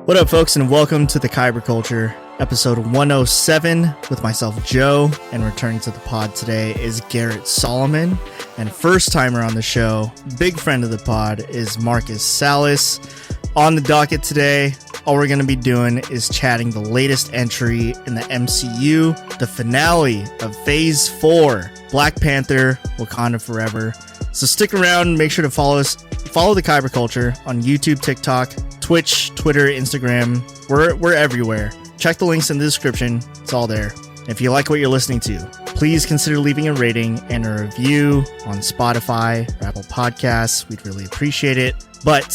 What up, folks, and welcome to the Kyber Culture, episode 107 with myself, Joe, and returning to the pod today is Garrett Solomon, and first timer on the show, big friend of the pod, is Marcus Salaz. On the docket today, all we're going to be doing is chatting the latest entry in the MCU, the finale of Phase 4, Black Panther, Wakanda Forever. So stick around, make sure to follow the Kyber Culture on YouTube, TikTok, Twitch, Twitter, Instagram. We're everywhere. Check the links in the description. It's all there. If you like what you're listening to, please consider leaving a rating and a review on Spotify or Apple Podcasts. We'd really appreciate it. But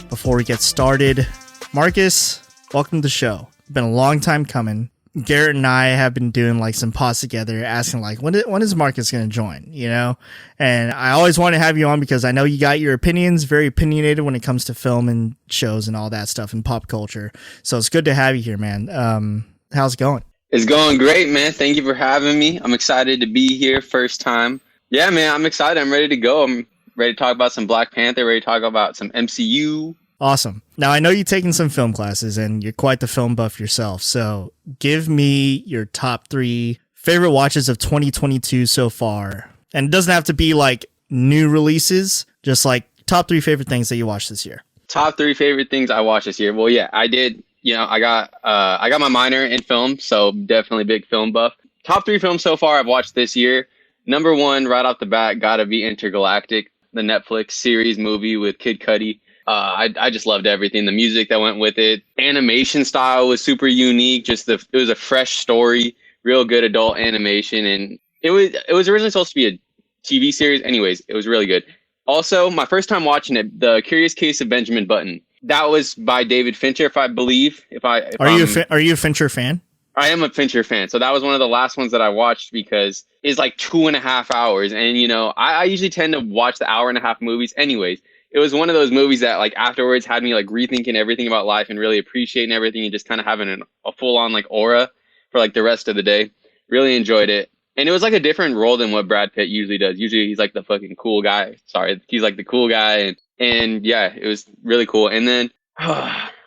before we get started, Marcus, welcome to the show. It's been a long time coming. Garrett and I have been doing like some pods together asking like, when is Marcus going to join, you know? And I always want to have you on because I know you got your opinions, very opinionated when it comes to film and shows and all that stuff and pop culture. So it's good to have you here, man. How's it going? It's going great, man. Thank you for having me. I'm excited to be here first time. Yeah, man, I'm excited. I'm ready to go. I'm ready to talk about some Black Panther, ready to talk about some MCU. Awesome. Now, I know you've taken some film classes and you're quite the film buff yourself. So give me your top 3 favorite watches of 2022 so far. And it doesn't have to be like new releases, just like top 3 favorite things that you watched this year. Top 3 favorite things I watched this year. Well, yeah, I did. You know, I got my minor in film, so definitely big film buff. Top 3 films so far I've watched this year. Number 1, right off the bat, gotta be Intergalactic, the Netflix series movie with Kid Cudi. I just loved everything. The music that went with it. Animation style was super unique. It was a fresh story, real good adult animation. And it was originally supposed to be a TV series. Anyways, it was really good. Also, my first time watching it, The Curious Case of Benjamin Button. That was by David Fincher, if I believe. Are you a Fincher fan? I am a Fincher fan. So that was one of the last ones that I watched because it's like 2.5 hours. And, you know, I usually tend to watch the hour-and-a-half movies anyways. It was one of those movies that like afterwards had me like rethinking everything about life and really appreciating everything and just kind of having a full on like aura for like the rest of the day. Really enjoyed it. And it was like a different role than what Brad Pitt usually does. Usually he's like the fucking cool guy. Sorry. He's like the cool guy. And yeah, it was really cool. And then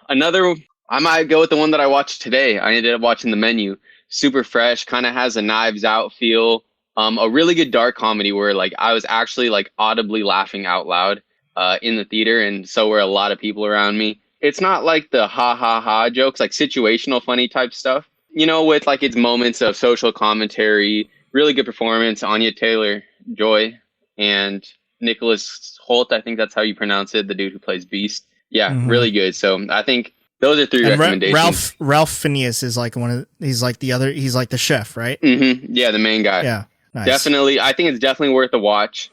another, I might go with the one that I watched today. I ended up watching The Menu. Super fresh, kind of has a Knives Out feel. A really good dark comedy where like I was actually like audibly laughing out loud. In the theater, and so were a lot of people around me. It's not like the ha ha ha jokes, like situational funny type stuff, you know, with like its moments of social commentary. Really good performance. Anya Taylor-Joy and Nicholas Hoult, I think that's how you pronounce it, the dude who plays Beast. Yeah, Really good. So I think those are 3 recommendations. Ralph Fiennes is like he's like the chef, right? Yeah, the main guy. Yeah, nice. Definitely. I think it's definitely worth a watch.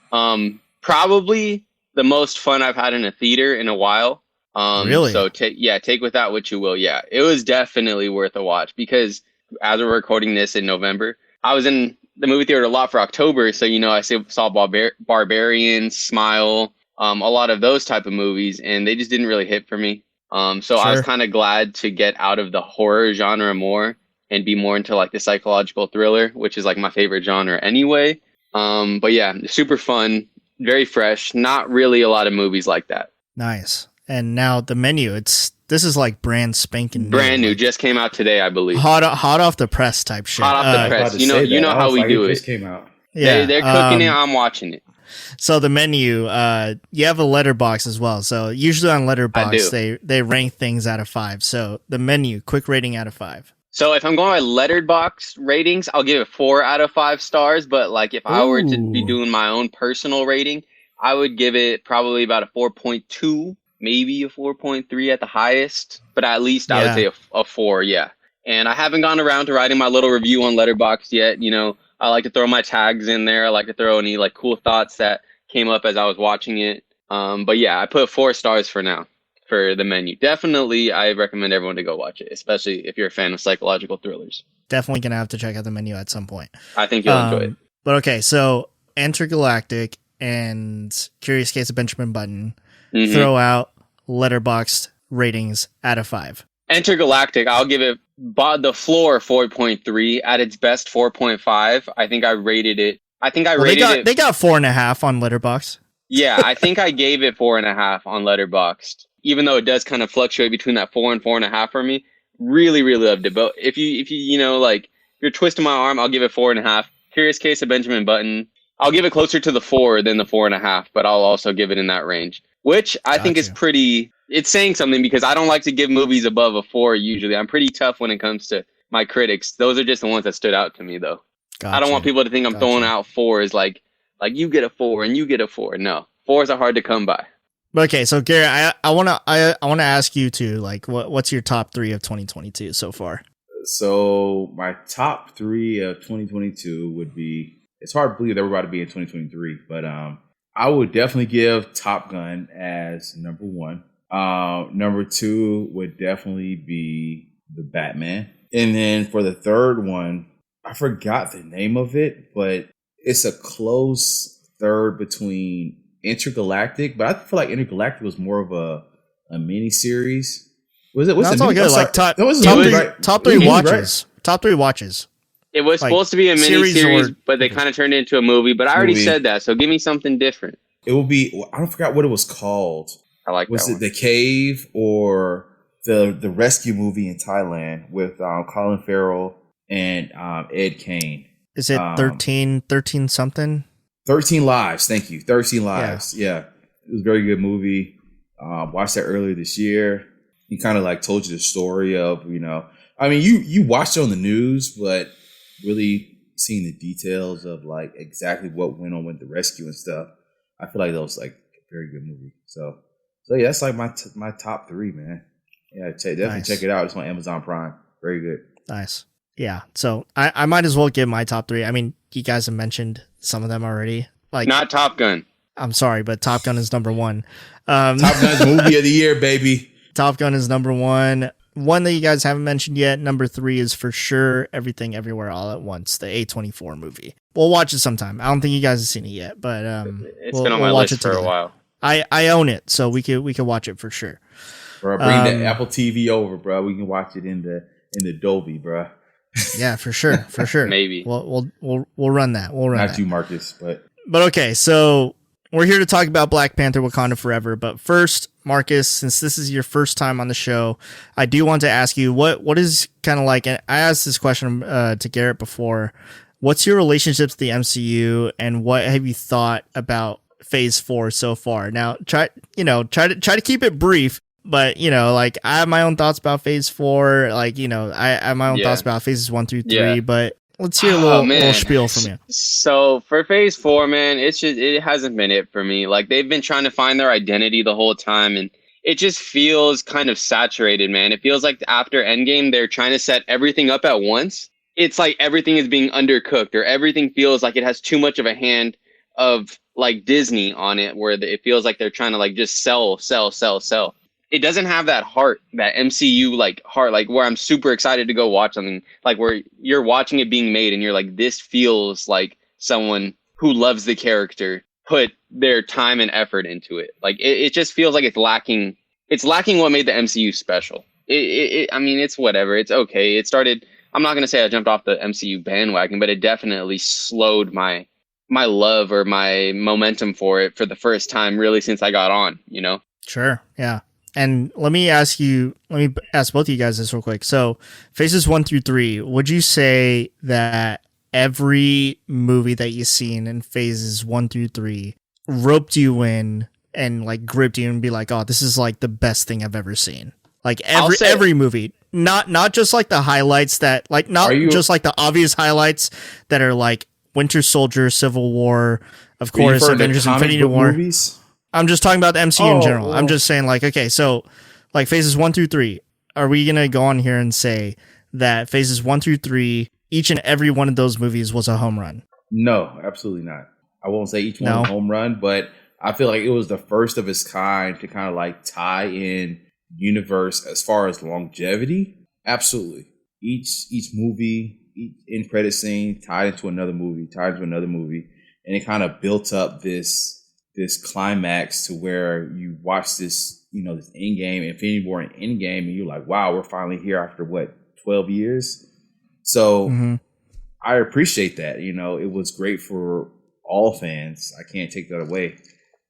Probably the most fun I've had in a theater in a while. Really? So take with that what you will. Yeah, it was definitely worth a watch because as we're recording this in November, I was in the movie theater a lot for October. So, you know, I saw Barbarian, Smile, a lot of those type of movies, and they just didn't really hit for me. So sure. I was kind of glad to get out of the horror genre more and be more into like the psychological thriller, which is like my favorite genre anyway. But yeah, super fun. Very fresh. Not really a lot of movies like that. Nice. And now The Menu. This is like brand spanking new. Brand new. Just came out today, I believe. Hot off the press type shit. Hot off the press. You know how we do it. Just came out. Yeah, they're cooking it. I'm watching it. So The Menu. You have a Letterboxd as well. So usually on Letterboxd they rank things out of 5. So The Menu. Quick rating out of 5. So if I'm going by Letterboxd ratings, I'll give it 4 out of 5 stars. But like if I were to be doing my own personal rating, I would give it probably about a 4.2, maybe a 4.3 at the highest. But at least I would say a 4, yeah. And I haven't gone around to writing my little review on Letterboxd yet. You know, I like to throw my tags in there. I like to throw any like cool thoughts that came up as I was watching it. But yeah, I put 4 stars for now. For The Menu. Definitely, I recommend everyone to go watch it, especially if you're a fan of psychological thrillers. Definitely going to have to check out The Menu at some point. I think you'll enjoy it. But okay, so Intergalactic and Curious Case of Benjamin Button throw out Letterboxd ratings out of 5. Intergalactic, I'll give it the floor 4.3. At its best, 4.5. I think I rated it. They got 4.5 on Letterboxd. Yeah, I think I gave it 4.5 on Letterboxd. even though it does kind of fluctuate between that 4 and 4.5 for me. Really, really loved it. But if you know, like, if you're twisting my arm, I'll give it 4.5. Curious Case of Benjamin Button, I'll give it closer to the 4 than the 4.5, but I'll also give it in that range, which I think is pretty. It's saying something because I don't like to give movies above a 4 usually. I'm pretty tough when it comes to my critics. Those are just the ones that stood out to me, though. I don't want people to think I'm throwing out 4s like you get a 4 and you get a 4. No, 4s are hard to come by. Okay, so Garrett, I wanna ask you too, like, what's your top 3 of 2022 so far? So my top 3 of 2022 would be. It's hard to believe that we're about to be in 2023, but I would definitely give Top Gun as number 1. Number 2 would definitely be the Batman, and then for the third one, I forgot the name of it, but it's a close third between Intergalactic, but I feel like Intergalactic was more of a mini series. Was it? That's all good. Like top 3 watches. Right? Top 3 watches. It was supposed to be a mini series, but they kind of turned it into a movie. But I already said that, so give me something different. It will be. I don't forget what it was called. I like. Was it The Cave or the rescue movie in Thailand with Colin Farrell and Ed Kane? Is it 13 something? 13 Lives. Thank you. 13 Lives. Yeah. It was a very good movie. Watched that earlier this year. He kind of like told you the story of, you know, I mean, you watched it on the news, but really seeing the details of like exactly what went on with the rescue and stuff. I feel like that was like a very good movie. So yeah, that's like my top 3, man. Yeah, definitely check it out. It's on Amazon Prime. Very good. Nice. Yeah. So I might as well give my top 3. I mean, you guys have mentioned some of them already. Like, not Top Gun. I'm sorry, but Top Gun is number 1. Top Gun's movie of the year, baby. Top Gun is number 1. One that you guys haven't mentioned yet, number 3 is for sure Everything Everywhere All at Once, the A24 movie. We'll watch it sometime. I don't think you guys have seen it yet, but it's been on my list for a while. I own it, so we could watch it for sure. Bro, bring the Apple TV over, bro. We can watch it in the Dolby, bro. Yeah, for sure. Maybe we'll run that. We'll run Not that. you, Marcus, but okay. So we're here to talk about Black Panther: Wakanda Forever. But first, Marcus, since this is your first time on the show, I do want to ask you what is kind of like. And I asked this question to Garrett before. What's your relationship to the MCU, and what have you thought about Phase 4 so far? Now, try to keep it brief. But, you know, like, I have my own thoughts about Phase 4. Like, you know, I have my own thoughts about Phases 1 through 3. Yeah. But let's hear a little spiel from you. So for Phase 4, man, it hasn't been it for me. Like, they've been trying to find their identity the whole time, and it just feels kind of saturated, man. It feels like after Endgame, they're trying to set everything up at once. It's like everything is being undercooked, or everything feels like it has too much of a hand of, like, Disney on it, where it feels like they're trying to, like, just sell. It doesn't have that heart, that MCU like heart, like where I'm super excited to go watch something, like where you're watching it being made and you're like, this feels like someone who loves the character put their time and effort into it. Like it just feels like it's lacking. It's lacking what made the MCU special. I mean, it's whatever. It's okay. It started. I'm not gonna say I jumped off the MCU bandwagon, but it definitely slowed my love or my momentum for it for the first time, really, since I got on. You know. Sure. Yeah. And let me ask both of you guys this real quick. So Phases 1 through 3, would you say that every movie that you've seen in Phases 1 through 3 roped you in and like gripped you and be like, oh, this is like the best thing I've ever seen? Like every movie, not just like the highlights that like, just like the obvious highlights that are like Winter Soldier, Civil War, of course, Avengers Infinity War. Movies? I'm just talking about the MCU in general. I'm just saying, like, okay, so like Phases 1 through 3, are we gonna go on here and say that Phases 1 through 3, each and every one of those movies was a home run? No, absolutely not. I won't say each one was a home run, but I feel like it was the first of its kind to kind of like tie in universe as far as longevity. Absolutely, each movie, each end credit scene tied into another movie, and it kind of built up this climax to where you watch this, you know, this Endgame, Infinity War and Endgame, and you're like, wow, we're finally here after 12 years. So I appreciate that. You know, it was great for all fans. I can't take that away.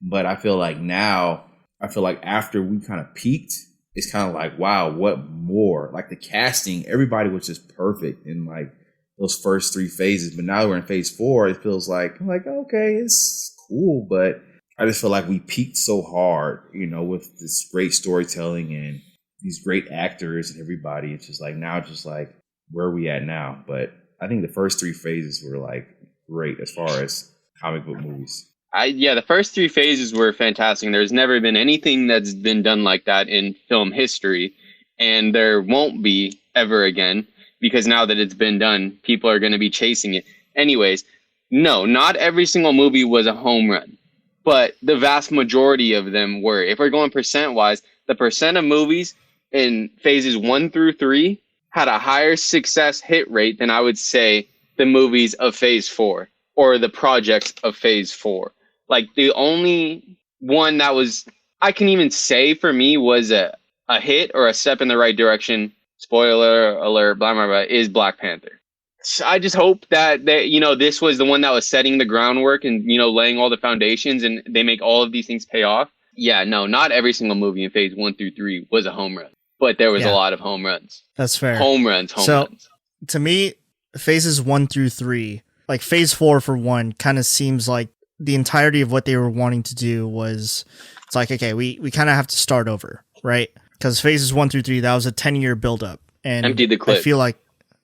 But I feel like now I feel like after we kind of peaked, it's kind of like, wow, what more? Like the casting, everybody was just perfect in like those first 3 phases. But now we're in phase 4. It feels like, I'm like, okay, it's cool. But I just feel like we peaked so hard, with this great storytelling and these great actors and everybody. It's just like, now it's just like, where are we at now? But I think the first 3 phases were like great as far as comic book movies. The first 3 phases were fantastic. There's never been anything that's been done like that in film history, and there won't be ever again, because now that it's been done, people are going to be chasing it. Anyways, no, not every single movie was a home run, but the vast majority of them were. If we're going percent-wise, the percent of movies in phases 1 through 3 had a higher success hit rate than I would say the movies of phase 4 or the projects of phase 4. Like, the only one that was, I can even say for me, was a hit or a step in the right direction, spoiler alert, blah, blah, blah, is Black Panther. So I just hope that this was the one that was setting the groundwork and, laying all the foundations, and they make all of these things pay off. Yeah, no, not every single movie in phase 1 through 3 was a home run, but there was a lot of home runs. That's fair. Home runs. To me, phases 1 through 3, like phase 4 for one, kind of seems like the entirety of what they were wanting to do was, it's like, okay, we kind of have to start over, right? Because phases 1 through 3, that was a 10-year buildup. And empty the clip. I feel like,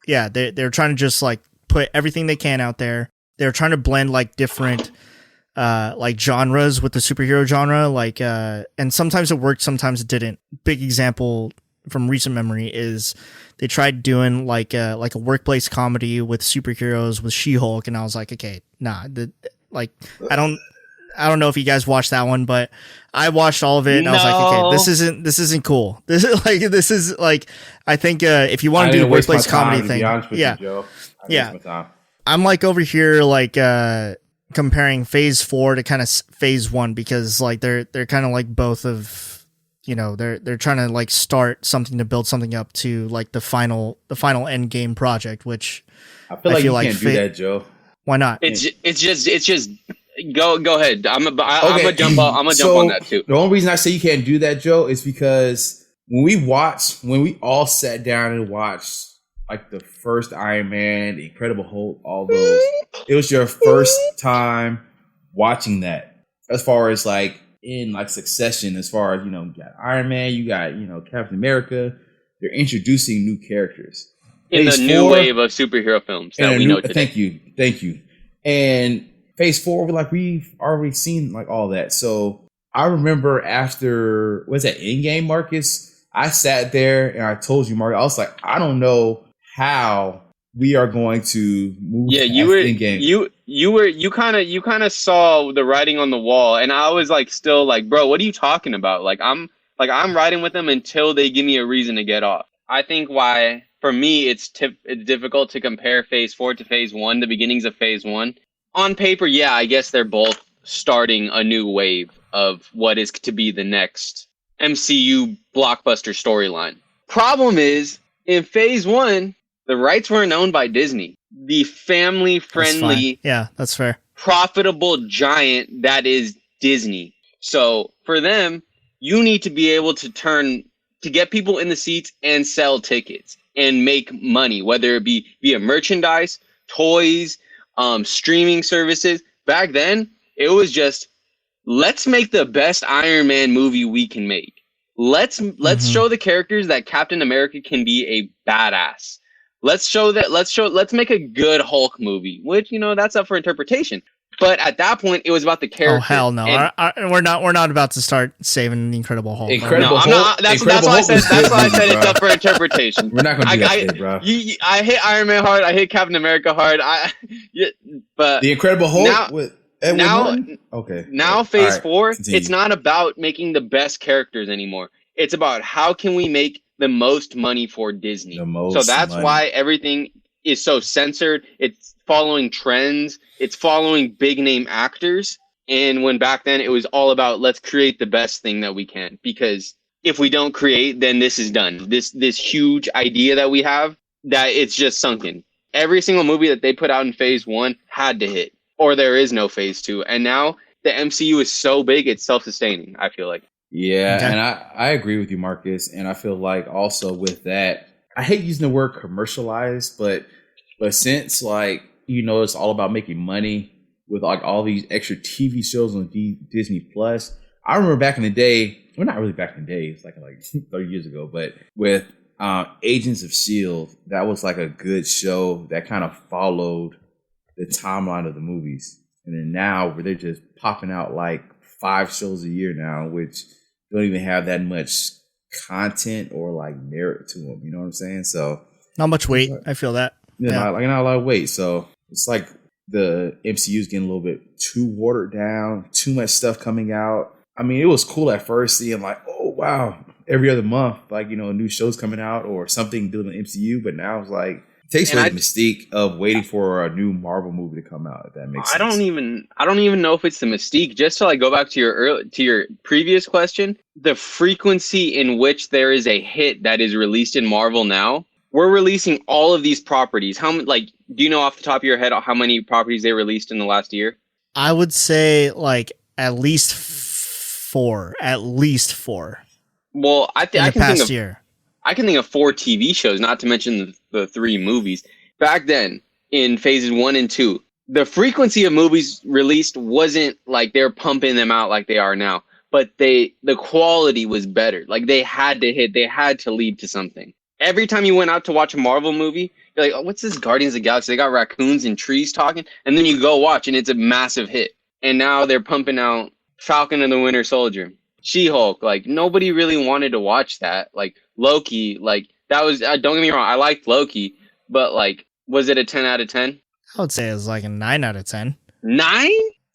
they're trying to just like put everything they can out there. They're trying to blend like different like genres with the superhero genre, like and sometimes it worked, sometimes it didn't. Big example from recent memory is they tried doing like a workplace comedy with superheroes with She-Hulk, and I was like, okay, nah, I don't know if you guys watched that one, but I watched all of it and I was like, okay, this isn't cool. This is like I think if you want to do the workplace comedy thing, I'm like over here like comparing phase 4 to kind of phase 1, because like they're kind of like both of, they're trying to like start something to build something up to like the final end game project, which I feel you can't do that, Joe. Why not? It's just go ahead. I'm gonna jump on that too. The only reason I say you can't do that, Joe, is because when we all sat down and watched like the first Iron Man, the Incredible Hulk, all those, it was your first time watching that. As far as like in like succession, as far as you got Iron Man, you got Captain America. They're introducing new characters in the new wave of superhero films that we know today. Thank you. And phase 4, we've already seen like all that. So I remember after, Endgame, Marcus? I sat there and I told you, Marcus, I was like, I don't know how we are going to move. Yeah, you kind of saw the writing on the wall, and I was like, still like, bro, what are you talking about? I'm riding with them until they give me a reason to get off. I think why, for me, it's difficult to compare phase 4 to phase 1, the beginnings of phase 1. On paper, yeah, I guess they're both starting a new wave of what is to be the next MCU blockbuster storyline. Problem is, in phase 1, the rights weren't owned by Disney. The family-friendly, that's fair, profitable giant that is Disney. So for them, you need to be able to get people in the seats and sell tickets and make money, whether it be via merchandise, toys, streaming services. Back then, it was just, let's make the best Iron Man movie we can make. Let's show the characters that Captain America can be a badass. Let's make a good Hulk movie, which, that's up for interpretation. But at that point, it was about the character. Oh hell no! We're not about to start saving the Incredible Hulk. That's why I said it's up for interpretation. We're not going to do that today, bro. I hit Iron Man hard. I hit Captain America hard. But the Incredible Hulk with Edward Norton? Okay. Now phase 4, it's not about making the best characters anymore. It's about how can we make the most money for Disney. So that's why everything is so censored. It's following trends. It's following big name actors. And when back then it was all about, let's create the best thing that we can. Because if we don't create, then this is done. This huge idea that we have, that it's just sunken. Every single movie that they put out in phase 1 had to hit, or there is no phase 2. And now the MCU is so big, it's self-sustaining, I feel like. Yeah, Okay. and I agree with you, Marcus. And I feel like also with that, I hate using the word commercialized, but since like it's all about making money with like all these extra TV shows on Disney Plus. I remember back in the day, well, not really back in the day, it's like 30 years ago, but with Agents of Shield, that was like a good show that kind of followed the timeline of the movies. And then now where they're just popping out like 5 shows a year now, which don't even have that much content or like merit to them. You know what I'm saying? So Not much weight. I feel that. not a lot of weight. So it's like the MCU is getting a little bit too watered down, too much stuff coming out. I mean, it was cool at first seeing like, oh wow, every other month, like a new show's coming out or something doing the MCU. But now it's like it takes away the mystique of waiting for a new Marvel movie to come out. If that makes sense. I don't even know if it's the mystique. Just to like go back to your previous question, the frequency in which there is a hit that is released in Marvel now. We're releasing all of these properties. Do you know off the top of your head how many properties they released in the last year? I would say like at least 4. At least 4. Well, I can think of 4 TV shows, not to mention the 3 movies. Back then, in phases 1 and 2, the frequency of movies released wasn't like they're pumping them out like they are now, but the quality was better. Like they had to hit, they had to lead to something. Every time you went out to watch a Marvel movie, you're like, oh, what's this Guardians of the Galaxy? They got raccoons and trees talking. And then you go watch and it's a massive hit. And now they're pumping out Falcon and the Winter Soldier, She-Hulk. Like nobody really wanted to watch that. Like Loki, like that was, don't get me wrong, I liked Loki, but like, was it a 10 out of 10? I would say it's like a 9 out of 10. 9?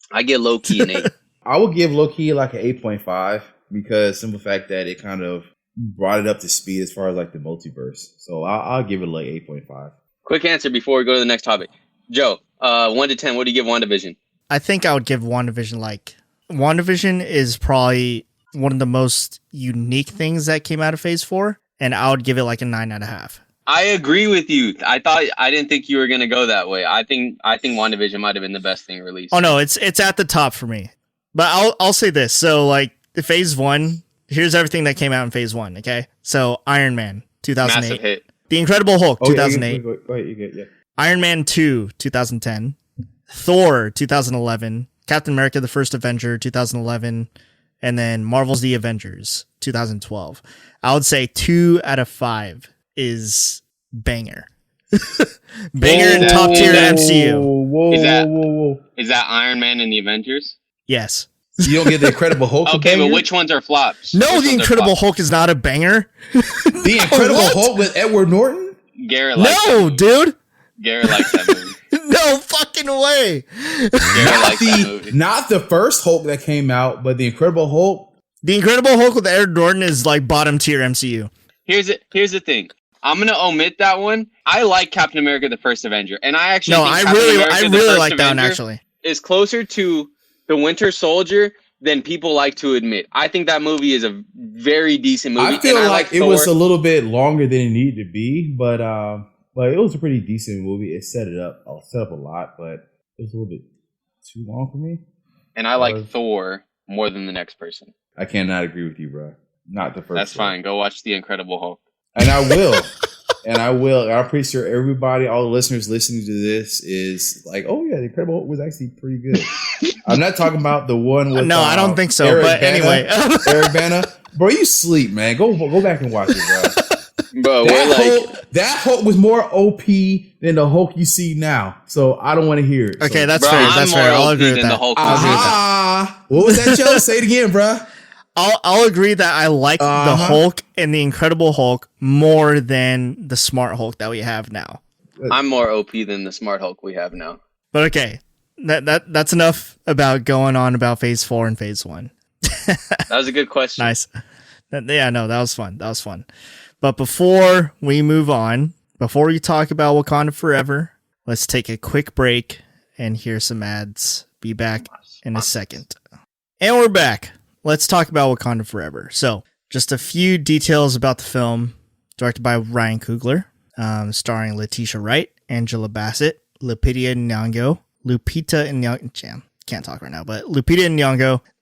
I get Loki an 8. I would give Loki like an 8.5 because simple fact that it kind of brought it up to speed as far as like the multiverse. So I'll give it like 8.5. Quick answer before we go to the next topic. Joe, 1 to 10, what do you give WandaVision? I think I would give WandaVision is probably one of the most unique things that came out of Phase 4, and I would give it like a 9.5. I agree with you. I didn't think you were gonna go that way. I think WandaVision might have been the best thing released. Oh no, it's at the top for me. But I'll say this. So like the Phase 1, here's everything that came out in Phase 1, okay? So Iron Man, 2008. Massive hit. The Incredible Hulk, 2008. Go ahead, you get, yeah. Iron Man 2, 2010. Thor, 2011. Captain America, The First Avenger, 2011. And then Marvel's The Avengers, 2012. I would say 2 out of 5 is banger. Banger in top tier MCU. Whoa. Is that Iron Man and the Avengers? Yes. You don't get the Incredible Hulk. Okay, but which ones are flops? No, the Incredible Hulk is not a banger. The Incredible Hulk with Edward Norton? Garrett likes No, dude. Garrett likes that movie. No fucking way. Not the first Hulk that came out, but the Incredible Hulk. The Incredible Hulk with Edward Norton is like bottom tier MCU. Here's the thing. I'm gonna omit that one. I like Captain America: The First Avenger, and I actually I really like that one actually. Is closer to the Winter Soldier than people like to admit. I think that movie is a very decent movie. I feel like it was a little bit longer than it needed to be, but it was a pretty decent movie. It set up a lot, but it was a little bit too long for me. And I like Thor more than the next person. I cannot agree with you, bro. Not the first. That's fine. Go watch The Incredible Hulk. And I will. And I'm pretty sure everybody, all the listeners listening to this is like, oh yeah, The Incredible Hulk was actually pretty good. I'm not talking about the one with I don't think so. Eric but Bana, anyway. Eric Bana. Bro, you sleep, man. Go back and watch it, bro. Bro, that Hulk was more OP than the Hulk you see now. So I don't want to hear it. Okay, so. that's fair. That's fair. I'll agree with that. What was that, Joe? Say it again, bro. I'll agree that I like the Hulk and the Incredible Hulk more than the Smart Hulk that we have now. I'm more OP than the Smart Hulk we have now. But okay, that's enough about going on about Phase 4 and Phase 1. That was a good question. Nice. Yeah, no, that was fun. That was fun. But before we move on, before we talk about Wakanda Forever, let's take a quick break and hear some ads. Be back in a second. And we're back. Let's talk about Wakanda Forever. So, just a few details about the film. Directed by Ryan Coogler, starring Letitia Wright, Angela Bassett, Lupita Nyong'o,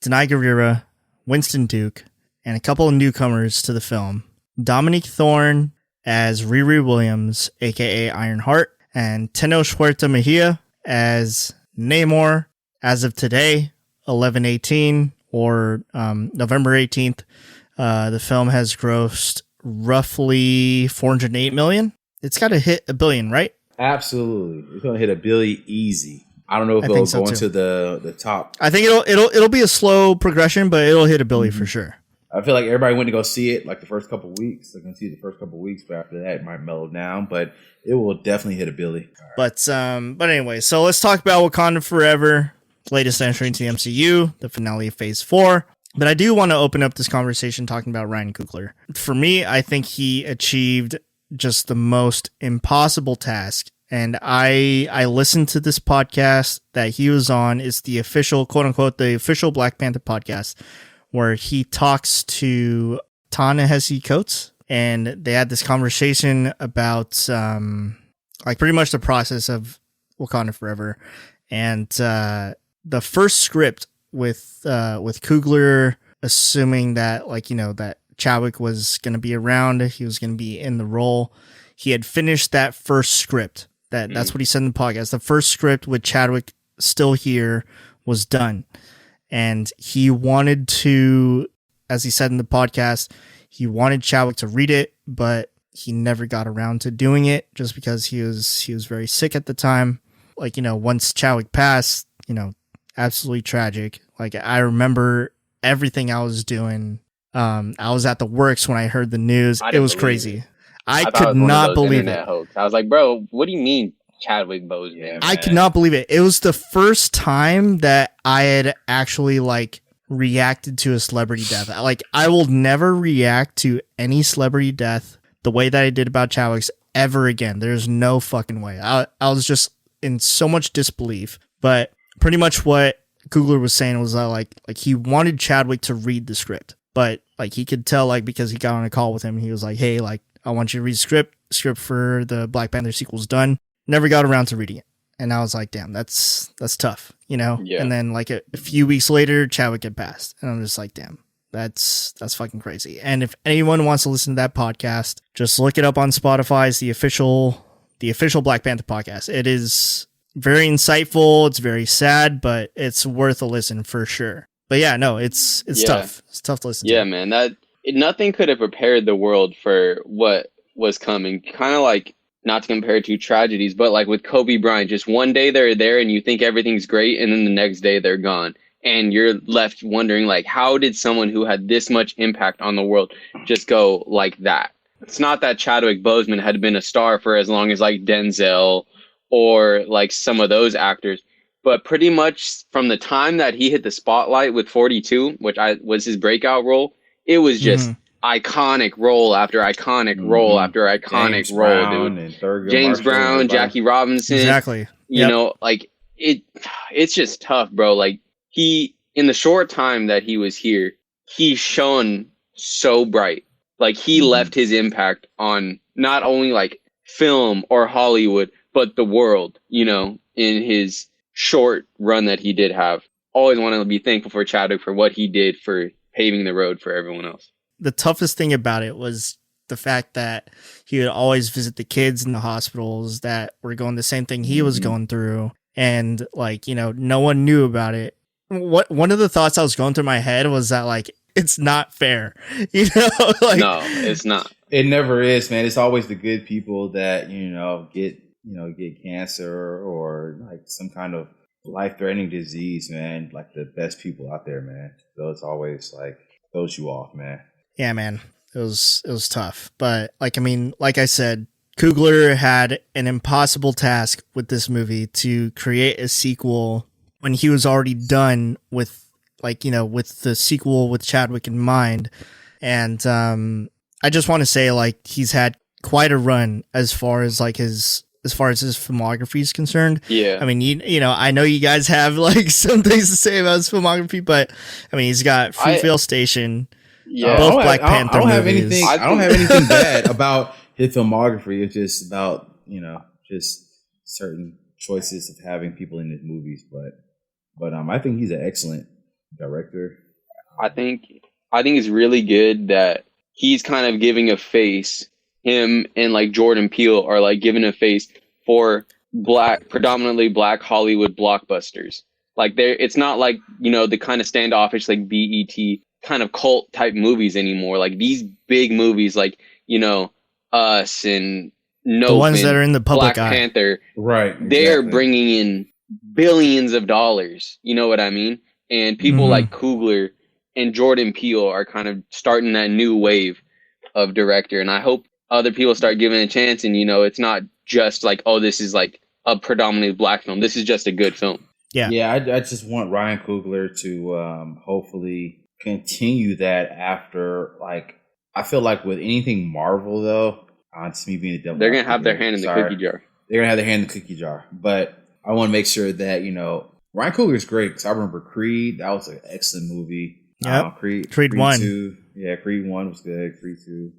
Denai Guerrera, Winston Duke, and a couple of newcomers to the film. Dominique Thorne as Riri Williams, aka Ironheart, and Tenoch Huerta Mejia as Namor. As of today, 11/18 or November 18th, the film has grossed roughly $408 million. It's got to hit $1 billion, right? Absolutely, it's gonna hit $1 billion easy. I don't know if it'll go into the top. I think it'll be a slow progression, but it'll hit $1 billion for sure. I feel like everybody went to go see it like the first couple of weeks. They're gonna see it the first couple of weeks, but after that, it might mellow down. But it will definitely hit $1 billion. But anyway, so let's talk about Wakanda Forever, latest entry into the MCU, the finale of Phase 4. But I do want to open up this conversation talking about Ryan Coogler. For me, I think he achieved just the most impossible task. And I listened to this podcast that he was on. It's the official, quote unquote, the official Black Panther podcast, where he talks to Ta-Nehisi Coates, and they had this conversation about like pretty much the process of Wakanda Forever. And the first script with Coogler assuming that, like, you know, that Chadwick was going to be around, he was going to be in the role. He had finished that first script. That's what he said in the podcast. The first script with Chadwick still here was done. And he wanted to, as he said in the podcast, he wanted Chadwick to read it, but he never got around to doing it just because he was very sick at the time. Like, you know, once Chadwick passed, you know, absolutely tragic. Like, I remember everything I was doing. I was at the works when I heard the news. It was crazy. I could not believe it. Hoax. I was like, bro, what do you mean Chadwick Boseman? I could not believe it. It was the first time that I had actually, like, reacted to a celebrity death. Like, I will never react to any celebrity death the way that I did about Chadwick's ever again. There's no fucking way. I was just in so much disbelief. But pretty much what Coogler was saying was like he wanted Chadwick to read the script, but like he could tell, like, because he got on a call with him, he was like, hey, like, I want you to read the script for the Black Panther sequel's done. Never got around to reading it. And I was like, damn, that's tough, you know? Yeah. And then like a few weeks later, Chadwick had passed. And I'm just like, damn, that's fucking crazy. And if anyone wants to listen to that podcast, just look it up on Spotify. It's the official Black Panther podcast. It is very insightful. It's very sad, but it's worth a listen for sure. But yeah, no, it's tough. It's tough to listen to. Yeah, man, nothing could have prepared the world for what was coming. Kind of like, not to compare two tragedies, but like with Kobe Bryant, just one day they're there and you think everything's great, and then the next day they're gone. And you're left wondering, like, how did someone who had this much impact on the world just go like that? It's not that Chadwick Boseman had been a star for as long as like Denzel or like some of those actors, but pretty much from the time that he hit the spotlight with 42, which was his breakout role, it was just iconic role after iconic role after iconic role, dude. James Brown, Jackie Robinson. Exactly. You know, like it's just tough, bro. Like in the short time that he was here, he shone so bright. Like he left his impact on not only like film or Hollywood, but the world, you know, in his short run that he did have. Always want to be thankful for Chadwick for what he did for paving the road for everyone else. The toughest thing about it was the fact that he would always visit the kids in the hospitals that were going the same thing he was going through. And like, you know, no one knew about it. One of the thoughts I was going through my head was that, like, it's not fair, you know? Like, no, it's not. It never is, man. It's always the good people that, get cancer or like some kind of life-threatening disease, man. Like the best people out there, man. So it's always like throws you off, man. Yeah, man. It was tough. But like, I mean, like I said, Coogler had an impossible task with this movie to create a sequel when he was already done with, like, you know, with the sequel with Chadwick in mind. And I just want to say, like, he's had quite a run as far as his filmography is concerned. Yeah. I mean, you know, I know you guys have like some things to say about his filmography, but I mean, he's got Fruitvale Station, both Black Panther movies. I don't have anything bad about his filmography. It's just about, just certain choices of having people in his movies. But I think he's an excellent director. I think I think it's really good that he's kind of giving a face. Him and like Jordan Peele are like giving a face for predominantly black Hollywood blockbusters. Like it's not like, the kind of standoffish like BET kind of cult type movies anymore. Like these big movies, like, Us and Nope, the ones that are in the public Black eye. Panther, right? They're bringing in billions of dollars. You know what I mean? And people like Coogler and Jordan Peele are kind of starting that new wave of director. And I hope other people start giving it a chance. And, it's not just like, oh, this is like a predominantly black film. This is just a good film. Yeah. I just want Ryan Coogler to hopefully continue that after, like, I feel like with anything Marvel, though, it's me being the devil. They're going to have their hand in the cookie jar. They're going to have their hand in the cookie jar. But I want to make sure that, Ryan Coogler is great because I remember Creed. That was an excellent movie. Yeah, Creed 1. 2. Yeah, Creed 1 was good. Creed 2.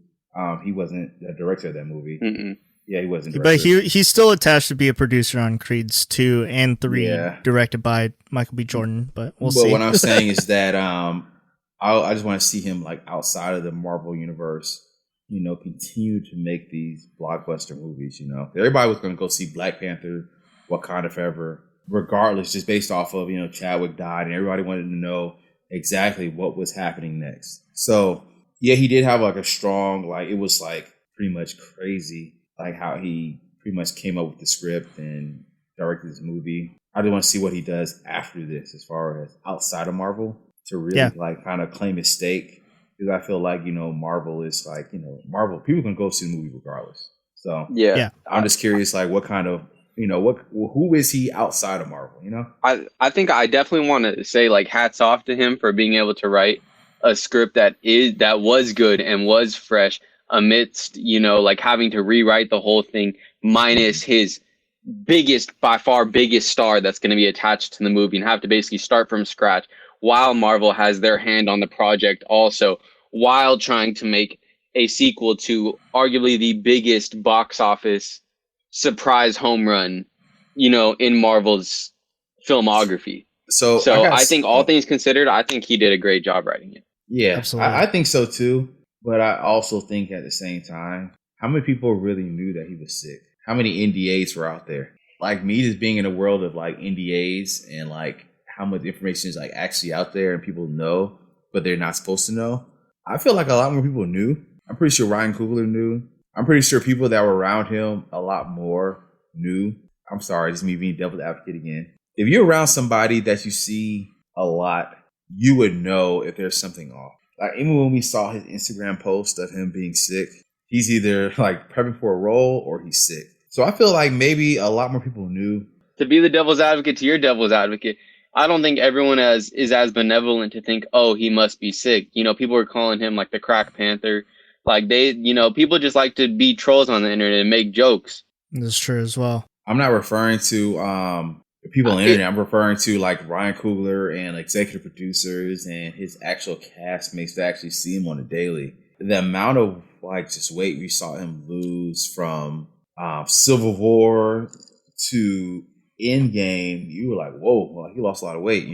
He wasn't the director of that movie. Mm-mm. Yeah, he wasn't. But he's still attached to be a producer on Creed's 2 and 3, directed by Michael B. Jordan. But we'll see. But what I'm saying is that I just want to see him like outside of the Marvel universe. Continue to make these blockbuster movies. Everybody was going to go see Black Panther, Wakanda Forever, regardless, just based off of Chadwick died, and everybody wanted to know exactly what was happening next. So yeah, he did have like a strong, like it was like pretty much crazy, like how he pretty much came up with the script and directed this movie. I just want to see what he does after this, as far as outside of Marvel, to really like kind of claim his stake. Because I feel like, Marvel is like, Marvel, people can go see the movie regardless. So yeah. I'm just curious, like what kind of, who is he outside of Marvel, I think I definitely want to say like hats off to him for being able to write a script that was good and was fresh amidst, like having to rewrite the whole thing minus his by far biggest star that's going to be attached to the movie and have to basically start from scratch while Marvel has their hand on the project also, while trying to make a sequel to arguably the biggest box office surprise home run, in Marvel's filmography. So I think all things considered, I think he did a great job writing it. Yeah, absolutely. I think so too. But I also think at the same time, how many people really knew that he was sick? How many NDAs were out there? Like me just being in a world of like NDAs and like how much information is like actually out there and people know, but they're not supposed to know. I feel like a lot more people knew. I'm pretty sure Ryan Coogler knew. I'm pretty sure people that were around him a lot more knew. I'm sorry, just me being devil's advocate again. If you're around somebody that you see a lot, you would know if there's something off. Like even when we saw his Instagram post of him being sick, he's either like prepping for a role or he's sick. So I feel like maybe a lot more people knew. To be the devil's advocate to your devil's advocate, I don't think everyone is as benevolent to think, oh, he must be sick. People are calling him like the Crack Panther. Like people just like to be trolls on the internet and make jokes. That's true as well. I'm not referring to people on the internet. I'm referring to like Ryan Coogler and executive producers and his actual castmates that actually see him on a daily. The amount of like just weight we saw him lose from Civil War to Endgame, you were like, whoa, well, he lost a lot of weight,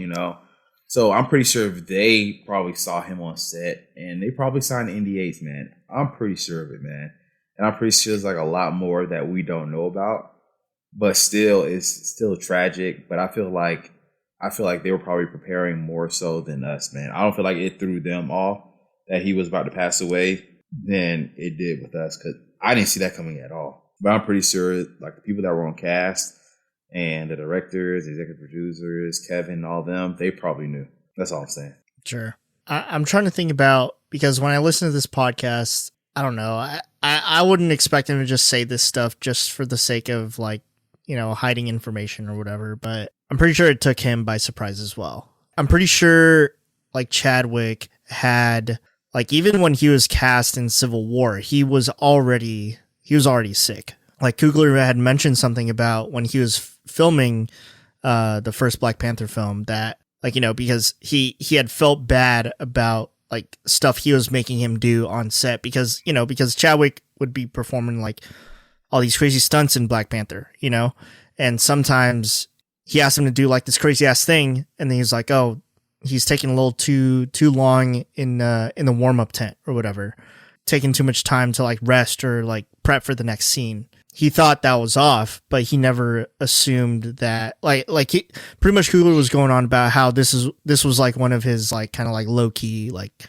So I'm pretty sure they probably saw him on set and they probably signed NDAs, man. I'm pretty sure of it, man. And I'm pretty sure there's like a lot more that we don't know about. But still, it's still tragic. But I feel like they were probably preparing more so than us, man. I don't feel like it threw them off that he was about to pass away than it did with us, because I didn't see that coming at all. But I'm pretty sure like the people that were on cast and the directors, the executive producers, Kevin, all them, they probably knew. That's all I'm saying. Sure. I'm trying to think about, because when I listen to this podcast, I don't know, I wouldn't expect him to just say this stuff just for the sake of like, hiding information or whatever, but I'm pretty sure it took him by surprise as well. I'm pretty sure like Chadwick had, like even when he was cast in Civil War, he was already sick. Like Coogler had mentioned something about when he was filming the first Black Panther film that like, because he had felt bad about like stuff he was making him do on set because Chadwick would be performing like all these crazy stunts in Black Panther, and sometimes he asked him to do like this crazy ass thing and then he's like, oh, he's taking a little too long in the warm-up tent or whatever, taking too much time to like rest or like prep for the next scene. He thought that was off, but he never assumed that like he pretty much Coogler was going on about how this was like one of his like kind of like low-key like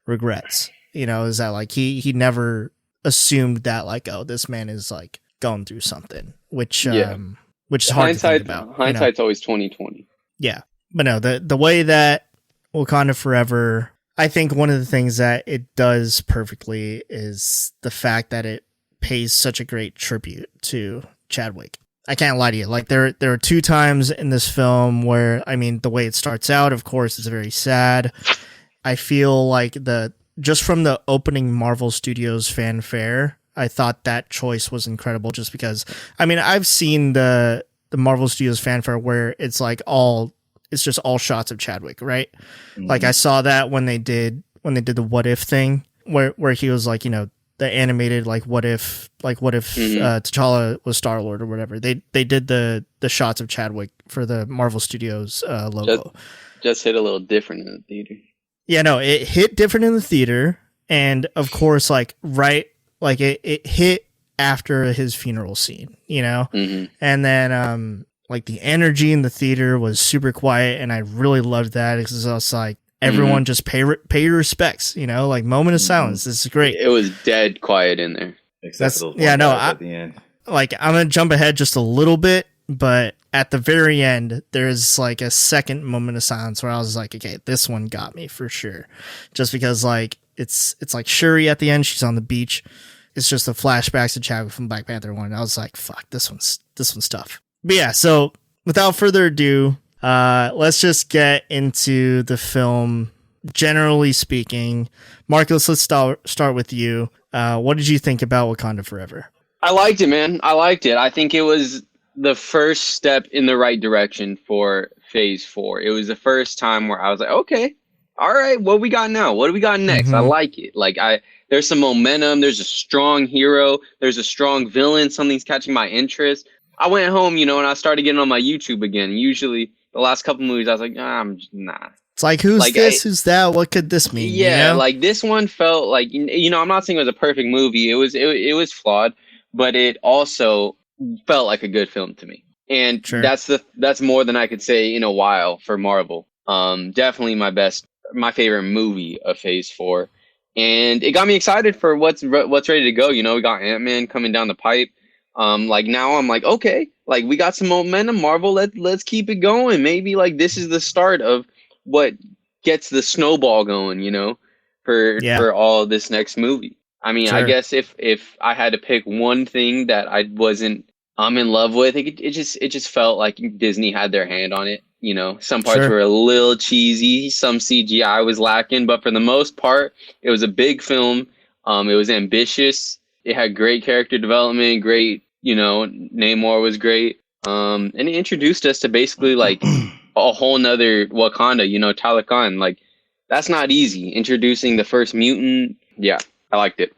regrets, is that like he never assumed that like, oh, this man is like going through something, which is hard to think about. Hindsight's always 20/20. Yeah. But no, the way that Wakanda Forever, I think one of the things that it does perfectly is the fact that it pays such a great tribute to Chadwick. I can't lie to you. Like there are 2 times in this film where, I mean, the way it starts out, of course, is very sad. I feel like just from the opening Marvel Studios fanfare, I thought that choice was incredible just because, I mean, I've seen the Marvel Studios fanfare where it's like it's just all shots of Chadwick, right? Mm-hmm. Like I saw that when they did the what if thing where he was like, the animated like what if T'Challa was Star-Lord or whatever. They did the shots of Chadwick for the Marvel Studios logo. Just hit a little different in the theater. Yeah, no, it hit different in the theater, and of course like it hit after his funeral scene, Mm-hmm. And then like the energy in the theater was super quiet, and I really loved that because I was like, everyone just pay your respects, like moment of silence. This is great. It was dead quiet in there. At the end. Like I'm gonna jump ahead just a little bit, but at the very end, there's like a second moment of silence where I was like, okay, this one got me for sure, just because like it's like Shuri at the end, she's on the beach. It's just the flashbacks of Chadwick from Black Panther 1. I was like, fuck, this one's tough. But yeah, so without further ado, let's just get into the film. Generally speaking, Marcus, let's start with you. What did you think about Wakanda Forever? I liked it, man. I liked it. I think it was the first step in the right direction for Phase 4. It was the first time where I was like, okay, all right, what we got now? What do we got next? Mm-hmm. I like it. Like there's some momentum. There's a strong hero. There's a strong villain. Something's catching my interest. I went home, and I started getting on my YouTube again. Usually the last couple movies, I was like, I'm just nah. It's like, who's this? Who's that? What could this mean? Yeah, like this one felt like, I'm not saying it was a perfect movie. It was flawed, but it also felt like a good film to me. And sure. That's more than I could say in a while for Marvel. Definitely my favorite movie of Phase 4. And it got me excited for what's ready to go. We got Ant-Man coming down the pipe. Like now I'm like, okay, like we got some momentum, Marvel. Let's keep it going. Maybe like this is the start of what gets the snowball going, for all this next movie. I mean, sure. I guess if I had to pick one thing that I wasn't in love with, it just felt like Disney had their hand on it. Some parts were a little cheesy, some CGI was lacking, but for the most part, it was a big film. It was ambitious. It had great character development, great, Namor was great. And it introduced us to basically like a whole nother Wakanda, Talokan. Like, that's not easy. Introducing the first mutant. Yeah, I liked it.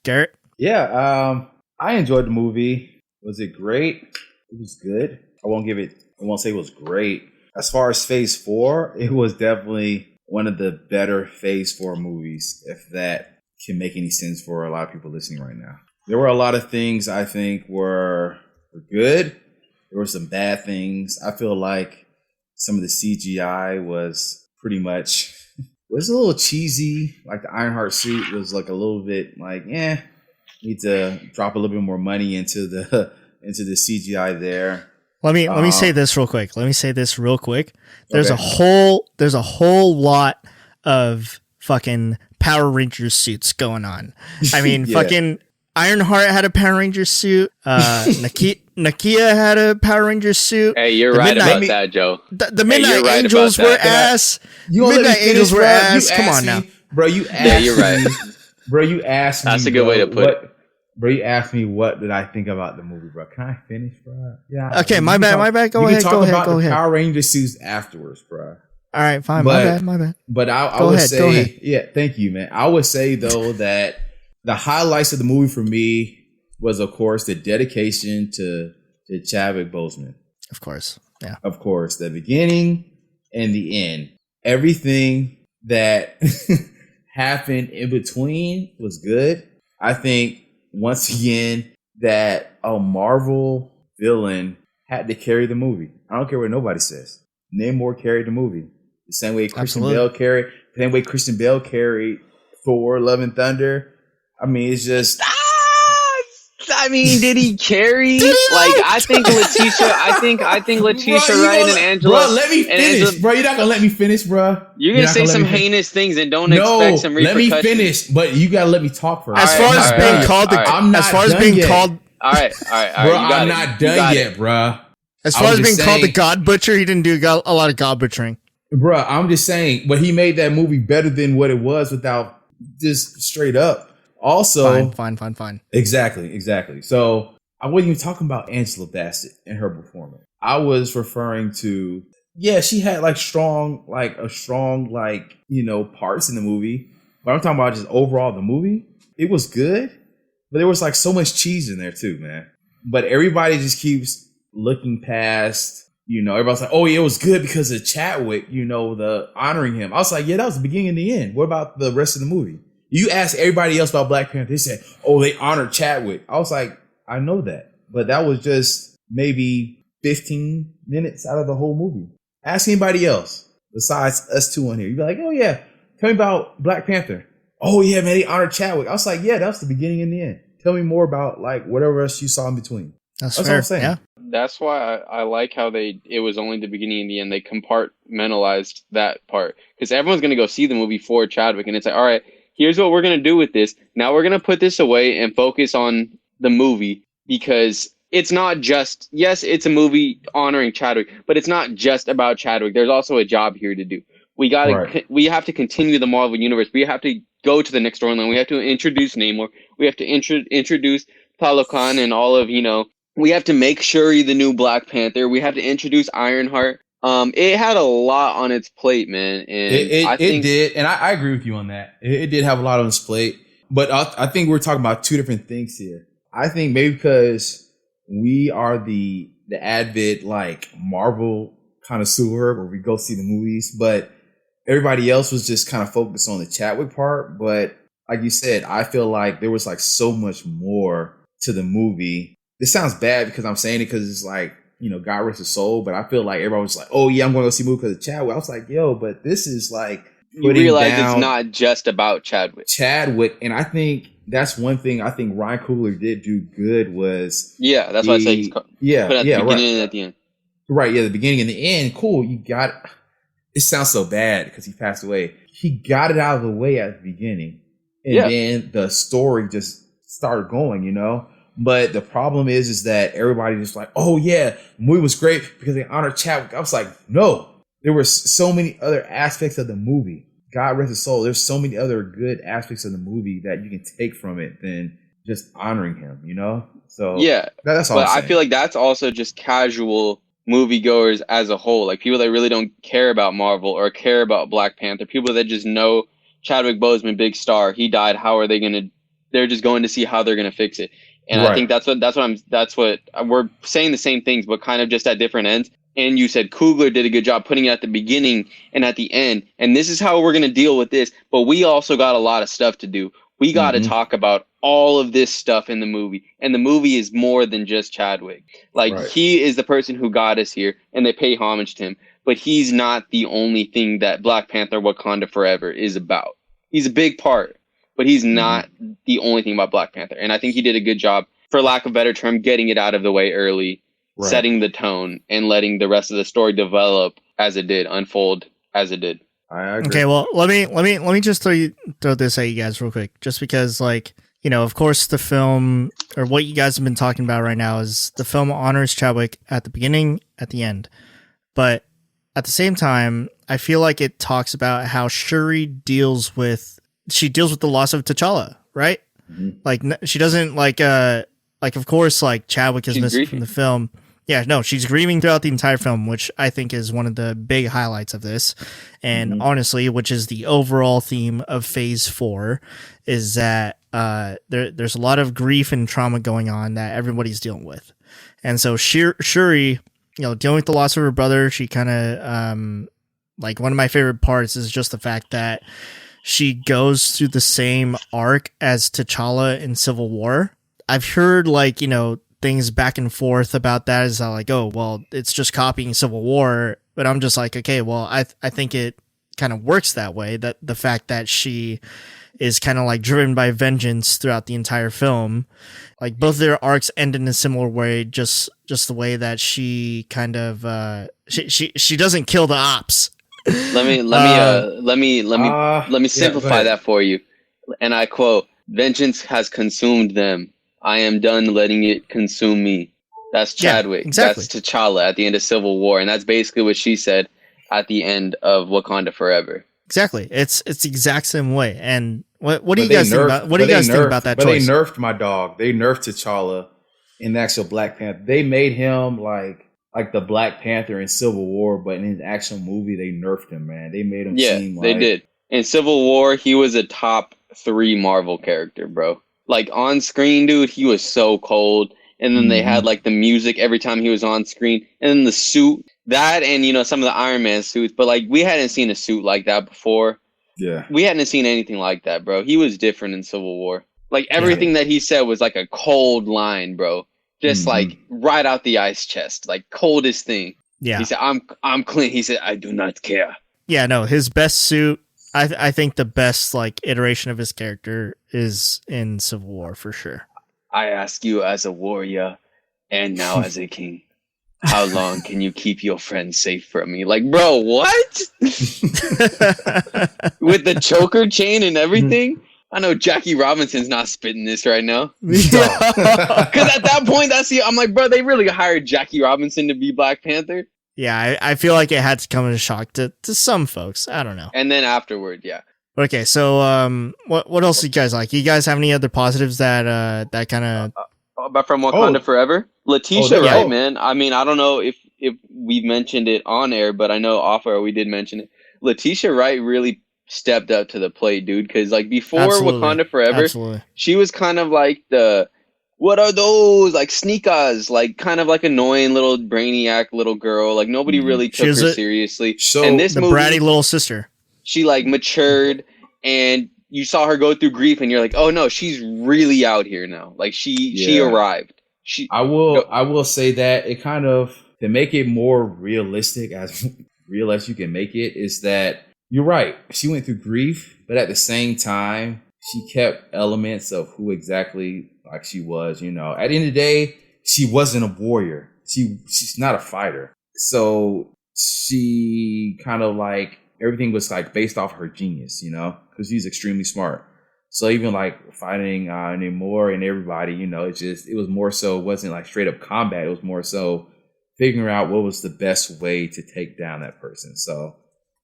Garrett? Yeah, I enjoyed the movie. Was it great? It was good. I won't say it was great. As far as Phase 4, it was definitely one of the better Phase 4 movies, if that can make any sense for a lot of people listening right now. There were a lot of things I think were good. There were some bad things. I feel like some of the CGI was pretty much, was a little cheesy. Like the Ironheart suit was like a little bit like, need to drop a little bit more money into the CGI there. Let me say this real quick. There's a whole lot of fucking Power Rangers suits going on. I mean, fucking Ironheart had a Power Ranger suit. Nakia had a Power Ranger suit. Hey, you're right about that, Joe. The Midnight Angels were ass. Midnight Angels were ass. Come on now, bro. You asked you're right. Bro, you asked me. That's a good way to put it. Bro, you asked me what did I think about the movie, bro. Can I finish, bro? Yeah. Okay, my bad. Go ahead. Go ahead. Power Ranger suits afterwards, bro. All right, fine. My bad. But I would say, yeah, thank you, man. I would say though that the highlights of the movie for me was, of course, the dedication to Chadwick Boseman. Of course, yeah. Of course, the beginning and the end. everything that happened in between was good. I think once again that a Marvel villain had to carry the movie. I don't care what nobody says. Namor carried the movie the same way Christian Bale carried Thor: Love and Thunder. I mean, it's just. I mean, did he carry? I think Letitia Wright and Angela. Bro, let me finish, bro. You're not gonna let me finish, bro. You're gonna say some heinous things and don't expect some repercussions. Let me finish, but you gotta let me talk first. As far as being called, I'm not done yet. All right, bro. I'm not done yet, bro. As far as being called the God Butcher, he didn't do a lot of God butchering, bro. I'm just saying, but he made that movie better than what it was without just straight up. Also, fine. Exactly. So I wasn't even talking about Angela Bassett and her performance. I was referring to, she had strong parts in the movie. But I'm talking about just overall the movie. It was good, but there was so much cheese in there too, man. But everybody just keeps looking past. Everybody's like, oh, yeah, it was good because of Chadwick. The honoring him. I was like, yeah, that was the beginning and the end. What about the rest of the movie? You ask everybody else about Black Panther, they said, oh, they honored Chadwick. I was like, I know that. But that was just maybe 15 minutes out of the whole movie. Ask anybody else besides us two on here. You'd be like, oh, yeah, tell me about Black Panther. Oh, yeah, man, they honored Chadwick. I was like, yeah, that was the beginning and the end. Tell me more about whatever else you saw in between. That's fair. What I'm saying. Yeah. That's why I like how it was only the beginning and the end. They compartmentalized that part. Because everyone's going to go see the movie for Chadwick. And it's like, all right, here's what we're going to do with this. Now we're going to put this away and focus on the movie because it's not just, yes, it's a movie honoring Chadwick, but it's not just about Chadwick. There's also a job here to do. We have to continue the Marvel universe. We have to go to the next storyline. We have to introduce Namor. We have to introduce Talokan and all of, we have to make Shuri the new Black Panther. We have to introduce Ironheart. It had a lot on its plate, man. And it did. And I agree with you on that. It did have a lot on its plate. But I think we're talking about two different things here. I think maybe because we are the avid Marvel connoisseur where we go see the movies, but everybody else was just kind of focused on the Chadwick part. But like you said, I feel like there was so much more to the movie. This sounds bad because I'm saying it because it's God rest his soul, but I feel like everyone was like, oh yeah, I'm going to go see a movie because of Chadwick. I was like, yo, but this is you realize it's not just about Chadwick. And I think that's one thing I think Ryan Coogler did do good was that's why I say he's put at the beginning and at the end. Right, yeah, the beginning and the end. Cool, you got it. Sounds so bad because he passed away. He got it out of the way at the beginning, and then the story just started going, But the problem is that everybody just oh yeah, the movie was great because they honored Chadwick. I was like, no, there were so many other aspects of the movie. God rest his soul. There's so many other good aspects of the movie that you can take from it than just honoring him, So yeah, that's all. But I feel like that's also just casual moviegoers as a whole, people that really don't care about Marvel or care about Black Panther, people that just know Chadwick Boseman, big star, he died. How are they gonna? They're just going to see how they're gonna fix it. And I think that's what we're saying the same things, but kind of just at different ends. And you said Coogler did a good job putting it at the beginning and at the end. And this is how we're going to deal with this. But we also got a lot of stuff to do. We got to talk about all of this stuff in the movie. And the movie is more than just Chadwick. He is the person who got us here and they pay homage to him. But he's not the only thing that Black Panther Wakanda Forever is about. He's a big part. But he's not the only thing about Black Panther. And I think he did a good job, for lack of a better term, getting it out of the way early, setting the tone, and letting the rest of the story develop as it did, unfold as it did. I agree. Okay, well, let me just throw this at you guys real quick, just because, of course, the film, or what you guys have been talking about right now, is the film honors Chadwick at the beginning, at the end. But at the same time, I feel like it talks about how Shuri deals with the loss of T'Challa, right? Mm-hmm. She doesn't of course, Chadwick is missing from the film. Yeah, no, she's grieving throughout the entire film, which I think is one of the big highlights of this. And honestly, which is the overall theme of Phase 4, is that there's a lot of grief and trauma going on that everybody's dealing with. And so Shuri, dealing with the loss of her brother, she kind of Like, one of my favorite parts is just the fact that she goes through the same arc as T'Challa in Civil War. I've heard, like, things back and forth about that, is like, oh, well, it's just copying Civil War. But I'm just like, okay, well, I think it kind of works that way, that the fact that she is kind of like driven by vengeance throughout the entire film. Like, both their arcs end in a similar way, just the way that she kind of she doesn't kill the ops. Let me simplify that for you. And I quote, "Vengeance has consumed them. I am done letting it consume me." That's Chadwick. Yeah, exactly. That's T'Challa at the end of Civil War, and that's basically what she said at the end of Wakanda Forever. Exactly. It's the exact same way. And what do you guys think about? What do you guys think about that choice? But they nerfed my dog. They nerfed T'Challa in the actual Black Panther. They made him like the Black Panther in Civil War, but in his actual movie, they nerfed him. Man, they made him seem like, they did. In Civil War, he was a top 3 Marvel character, bro. Like, on screen, dude, he was so cold. And then they had like the music every time he was on screen, and then the suit, that, and some of the Iron Man suits. But like, we hadn't seen a suit like that before. Yeah, we hadn't seen anything like that, bro. He was different in Civil War. Like, everything that he said was like a cold line, bro. Just like right out the ice chest, like coldest thing. Yeah, he said, "I'm clean." He said, "I do not care." Yeah, no, his best suit. I think the best like iteration of his character is in Civil War for sure. I ask you as a warrior and now as a king, how long can you keep your friends safe from me? Like, bro, what? With the choker chain and everything? I know Jackie Robinson's not spitting this right now. Because at that point, I'm like, bro, they really hired Jackie Robinson to be Black Panther? Yeah, I feel like it had to come as a shock to some folks. I don't know. And then afterward, yeah. Okay, so what else do you guys like? You guys have any other positives that kind of but from Wakanda Forever? Letitia Wright, man. I mean, I don't know if we mentioned it on air, but I know off air we did mention it. Letitia Wright really stepped up to the plate, dude, because like before Wakanda Forever, she was kind of like the what are those, like, sneakers, like kind of like annoying little brainiac little girl. Like, nobody really took her seriously. So and this movie, bratty little sister. She like matured, and you saw her go through grief, and you're like, oh no, she's really out here now. Like, she arrived. I will say that it kind of, to make it more realistic, as real as you can make it, is that you're right. She went through grief, but at the same time, she kept elements of who exactly like she was. At the end of the day, she wasn't a warrior. She's not a fighter. So she kind of like, everything was like based off her genius, because she's extremely smart. So even like fighting anymore and everybody, it was more so, it wasn't like straight up combat. It was more so figuring out what was the best way to take down that person. So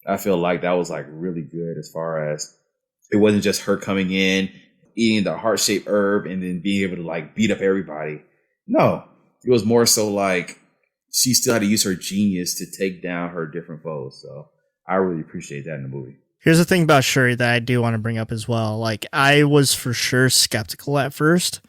I feel like that was like really good, as far as it wasn't just her coming in, eating the heart-shaped herb and then being able to like beat up everybody. No, it was more so like she still had to use her genius to take down her different foes. So I really appreciate that in the movie. Here's the thing about Shuri that I do want to bring up as well. Like, I was for sure skeptical at first,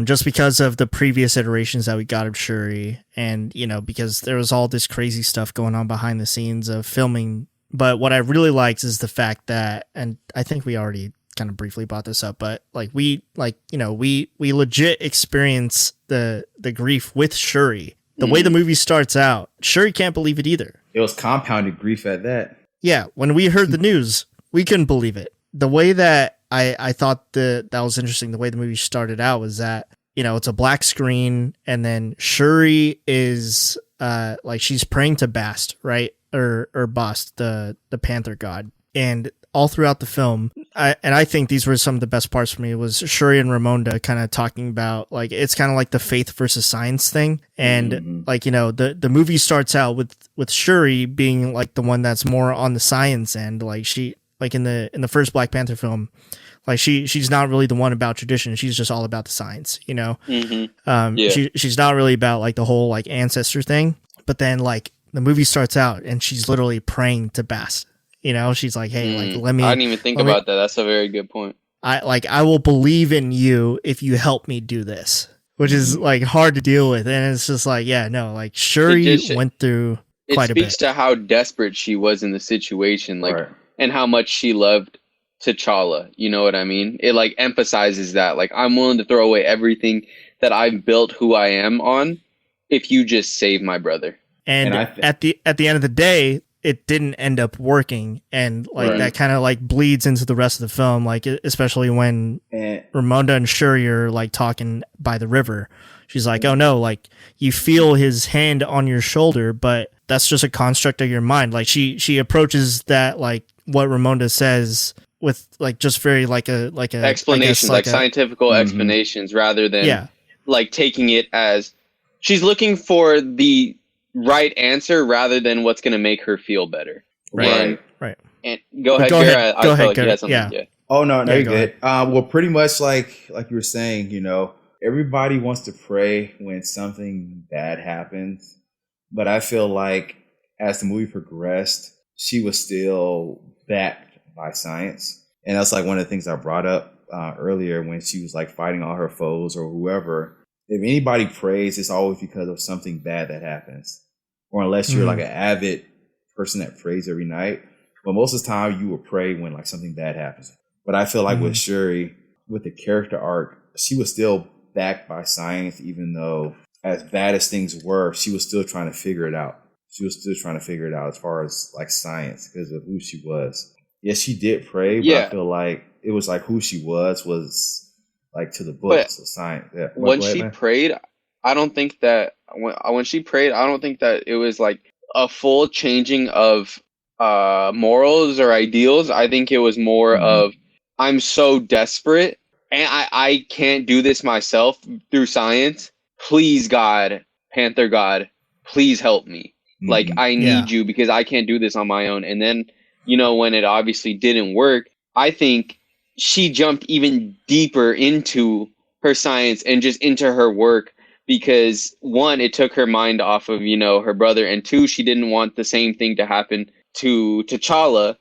just because of the previous iterations that we got of Shuri, and, because there was all this crazy stuff going on behind the scenes of filming. But what I really liked is the fact that, and I think we already kind of briefly brought this up, but like we legit experience the grief with Shuri. The way the movie starts out, Shuri can't believe it either. It was compounded grief at that. Yeah, when we heard the news, we couldn't believe it. The way that I thought that was interesting, the way the movie started out was that, it's a black screen, and then Shuri is like, she's praying to Bast, right? Or Bast, the Panther god. And all throughout the film, I think these were some of the best parts for me, was Shuri and Ramonda kind of talking about, like, it's kind of like the faith versus science thing. And like, the movie starts out with Shuri being like the one that's more on the science end. Like, she, like in the first Black Panther film, like she's not really the one about tradition. She's just all about the science, she's not really about like the whole like ancestor thing. But then like the movie starts out and she's literally praying to Bast. She's like, hey, like, let me. I didn't even think about that. That's a very good point. I will believe in you if you help me do this, which is like hard to deal with. And it's just like, yeah, no, like Shuri went through quite a bit. It speaks to how desperate she was in the situation, like, Right. and how much she loved T'Challa. You know what I mean? It like emphasizes that, like, I'm willing to throw away everything that I've built who I am on if you just save my brother. And at the end of the day, it didn't end up working, and like that kind of like bleeds into the rest of the film, like especially when Ramonda and Shuri are like talking by the river. She's like, "Oh no, like you feel his hand on your shoulder, but that's just a construct of your mind." Like she approaches that, like what Ramonda says, with like just very like a explanations, like scientific explanations, rather than like taking it as she's looking for the right answer rather than what's going to make her feel better. Right. And go ahead, Garrett. I feel like you had something. Yeah. Oh no, you're good. Ahead. Well, pretty much like you were saying, you know, everybody wants to pray when something bad happens, but I feel like as the movie progressed, she was still backed by science, and that's like one of the things I brought up earlier when she was like fighting all her foes or whoever. If anybody prays, it's always because of something bad that happens, or unless you're like an avid person that prays every night. But most of the time, you will pray when like something bad happens. But I feel like with Shuri, with the character arc, she was still backed by science, even though as bad as things were, she was still trying to figure it out. She was still trying to figure it out as far as like science because of who she was. Yes, she did pray, but I feel like it was like who she was like to the books of science. Yeah. When she prayed, I don't think that when she prayed, I don't think that it was like a full changing of morals or ideals. I think it was more of, I'm so desperate and I can't do this myself through science. Please, God, Panther God, please help me. Like, I need you because I can't do this on my own. And then, you know, when it obviously didn't work, I think she jumped even deeper into her science and just into her work because, one, it took her mind off of, you know, her brother, and two, she didn't want the same thing to happen to T'Challa,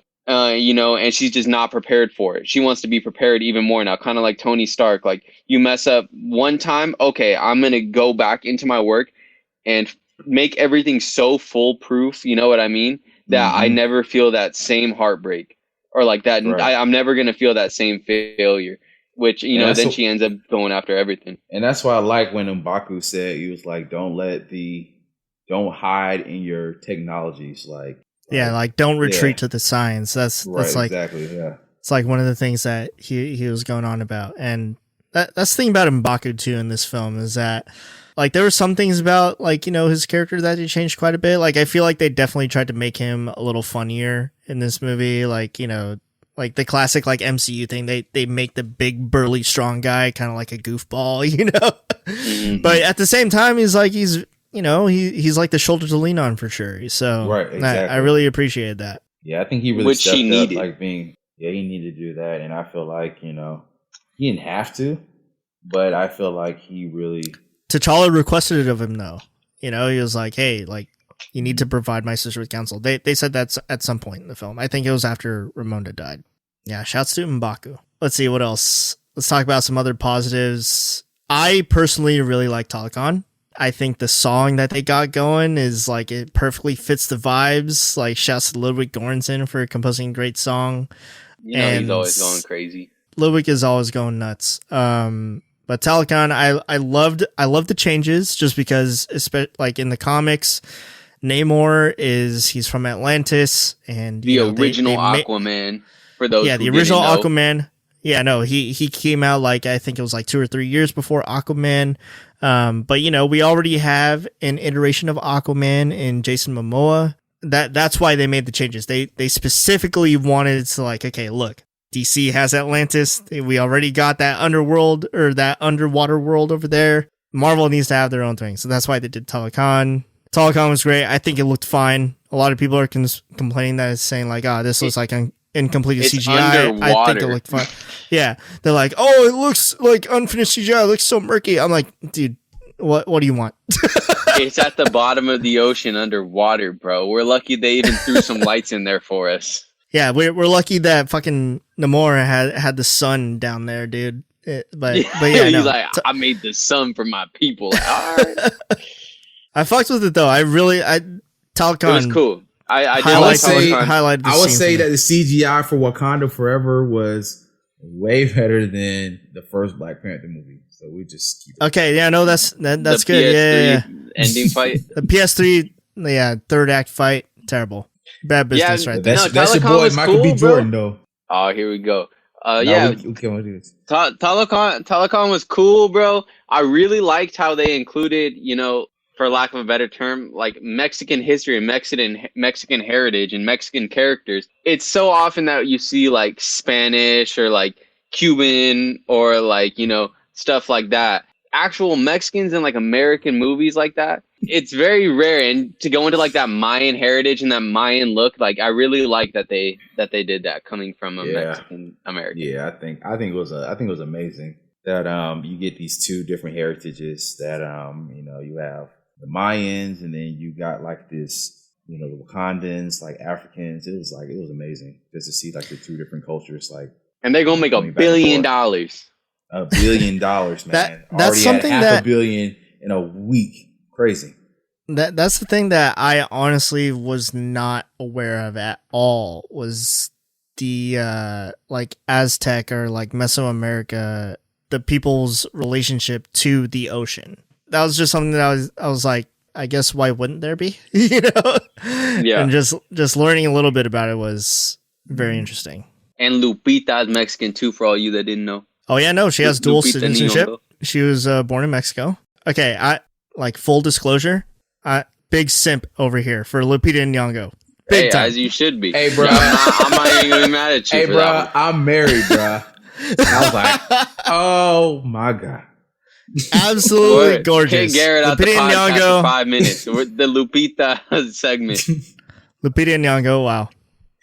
you know, and she's just not prepared for it. She wants to be prepared even more now, kind of like Tony Stark. Like, you mess up one time, okay, I'm going to go back into my work and make everything so foolproof, you know what I mean, that I never feel that same heartbreak or like that. I'm never going to feel that same failure, which, you know, then she ends up going after everything. And that's why I like when M'Baku said, he was like, don't hide in your technologies. Like don't retreat to the science. That's like, exactly. Yeah. It's like one of the things that he was going on about. And that's the thing about M'Baku too in this film is that, like, there were some things about, like, you know, his character that he changed quite a bit. Like, I feel like they definitely tried to make him a little funnier in this movie. Like, you know, like the classic, like, MCU thing. They make the big, burly, strong guy kind of like a goofball, you know? But at the same time, he's like the shoulder to lean on for sure. So exactly. I really appreciated that. Yeah, I think he really stepped up, like he needed to do that. And I feel like, you know, he didn't have to, but I feel like he really... T'Challa requested it of him, though. You know, he was like, hey, like, you need to provide my sister with counsel. They said that at some point in the film. I think it was after Ramonda died. Yeah, shouts to M'Baku. Let's see, what else? Let's talk about some other positives. I personally really like Talakan. I think the song that they got going is, like, it perfectly fits the vibes. Like, shouts to Ludwig Göransson for composing a great song. You know, he's always going crazy. Ludwig is always going nuts. But Talakan, I loved the changes just because, like in the comics, Namor he's from Atlantis, and the original Aquaman. For those, the original Aquaman. Yeah, no, he came out like I think it was like 2 or 3 years before Aquaman. But you know, we already have an iteration of Aquaman in Jason Momoa. That's why they made the changes. They specifically wanted to, like, okay, look. DC has Atlantis. We already got that underworld or that underwater world over there. Marvel needs to have their own thing. So that's why they did Talakan. Talakan was great. I think it looked fine. A lot of people are complaining that it's saying like, this looks like incomplete CGI. Underwater. I think it looked fine. Yeah. They're like, oh, it looks like unfinished CGI. It looks so murky. I'm like, dude, what do you want? It's at the bottom of the ocean underwater, bro. We're lucky they even threw some lights in there for us. Yeah, we're lucky that fucking Namor had the sun down there, dude. But yeah, he's like, I made the sun for my people. Like, all right. I fucked with it though. Talcon. It was cool. I did would say- highlighted the I would scene say for that the CGI for Wakanda Forever was way better than the first Black Panther movie. So we just keep it. Okay, yeah, no, that's The good. Yeah. ending fight. The PS3, third act fight, terrible. Bad business right there. That's your Telecom boy was Michael cool, B. bro. Jordan, though. Oh, here we go. No, Yeah, we can't do this. Telecom was cool, bro. I really liked how they included, for lack of a better term, like Mexican history and Mexican heritage and Mexican characters. It's so often that you see like Spanish or like Cuban or like, stuff like that. Actual Mexicans in like American movies like that. It's very rare, and to go into like that Mayan heritage and that Mayan look, like I really like that they did that coming from a Mexican American. Yeah, I think it was amazing that you get these two different heritages that you have the Mayans, and then you got like this, the Wakandans, like Africans. It was amazing just to see like the two different cultures, like. And they're gonna make $1 billion. $1 billion, man. That's Already something had that $500 million in a week. Crazy. That's the thing that I honestly was not aware of at all, was the like Aztec or like Mesoamerica, the people's relationship to the ocean. That was just something that I was like, I guess why wouldn't there be? Yeah. And just learning a little bit about it was very interesting. And Lupita is Mexican too, for all you that didn't know. Oh yeah, no, she has dual Lupita citizenship. Nyong'o. She was born in Mexico. Okay, like full disclosure, big simp over here for Lupita Nyong'o. Big time. As you should be. Hey, bro. Yeah, I'm not even gonna be mad at you. Hey, for bro, that one. I'm married, bro. And I was like, oh my God. Absolutely gorgeous. Kick Garrett out the Lupita podcast Nyong'o. for 5 minutes. The Lupita segment. Lupita Nyong'o, wow.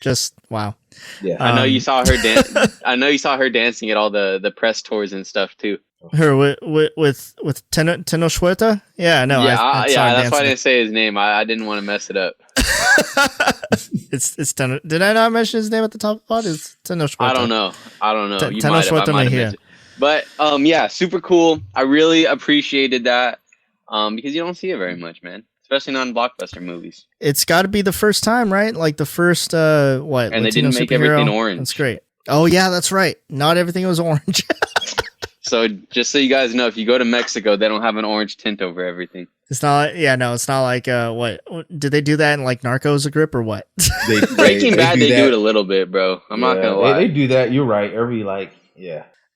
Just wow. Yeah. I know you saw her dance. I know you saw her dancing at all the press tours and stuff too. Her with Tenochtitlan? Yeah, no. Yeah, I saw her that's why I dancing. didn't say his name. I didn't want to mess it up. It's Did I not mention his name at the top of the pod? It's Tenochtitlan. I don't know. You Tenochtitlan might have. I might have here. mentioned. But yeah, super cool. I really appreciated that because you don't see it very much, man. Especially not in blockbuster movies. It's got to be the first time, right? Like the first what? And Latino they didn't make superhero? everything orange. That's great. Oh yeah, that's right. Not everything was orange. So just so you guys know, if you go to Mexico, they don't have an orange tint over everything. It's not. It's not like what? Did they do that in like Narcos, a grip or what? Breaking Bad, they do it a little bit, bro. I'm not gonna lie. They do that. You're right.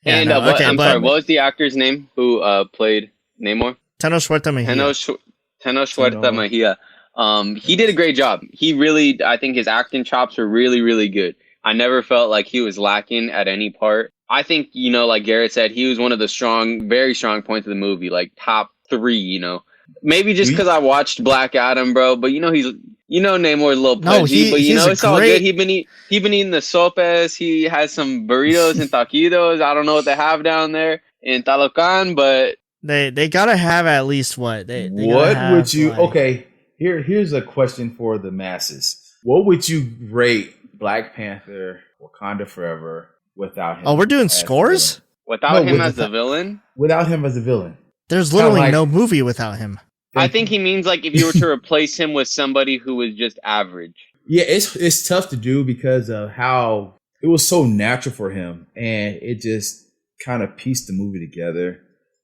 And what was the actor's name who played Namor? Tenochtitlan Mejia. Tenochtitlan Mejia. He did a great job. I think his acting chops were really, really good. I never felt like he was lacking at any part. I think, like Garrett said, he was one of the very strong points of the movie, like top 3, Maybe just because I watched Black Adam, bro. But he's Namor's a little pudgy, but it's all good. He been eating the sopes. He has some burritos and taquitos. I don't know what they have down there in Talocan, but they gotta have at least what they what would you? Like, okay, here's a question for the masses. What would you rate Black Panther, Wakanda Forever without him? Oh, we're doing scores without him as the villain. Without him as a villain. There's literally no movie without him. I think he means like if you were to replace him with somebody who was just average. Yeah, it's tough to do because of how it was so natural for him, and it just kind of pieced the movie together.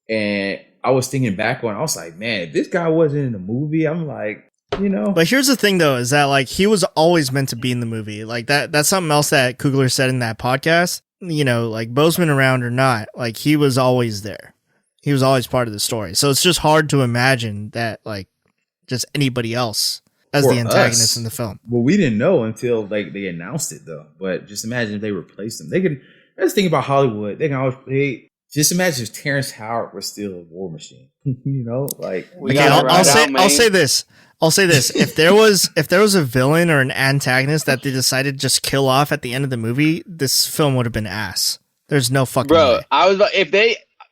And I was thinking back on, I was like, man, if this guy wasn't in the movie, I'm like, But here's the thing, though, is that like he was always meant to be in the movie. Like that's something else that Coogler said in that podcast. Like Boseman around or not, like he was always there. He was always part of the story. So it's just hard to imagine that like just anybody else as the antagonist in the film. Well, we didn't know until they announced it though. But just imagine if they replaced him. They could. Let's think about Hollywood. They can always just imagine if Terrence Howard was still a war machine. Like okay, I'll say this. If there was a villain or an antagonist that they decided to just kill off at the end of the movie, this film would have been ass. There's no fucking way.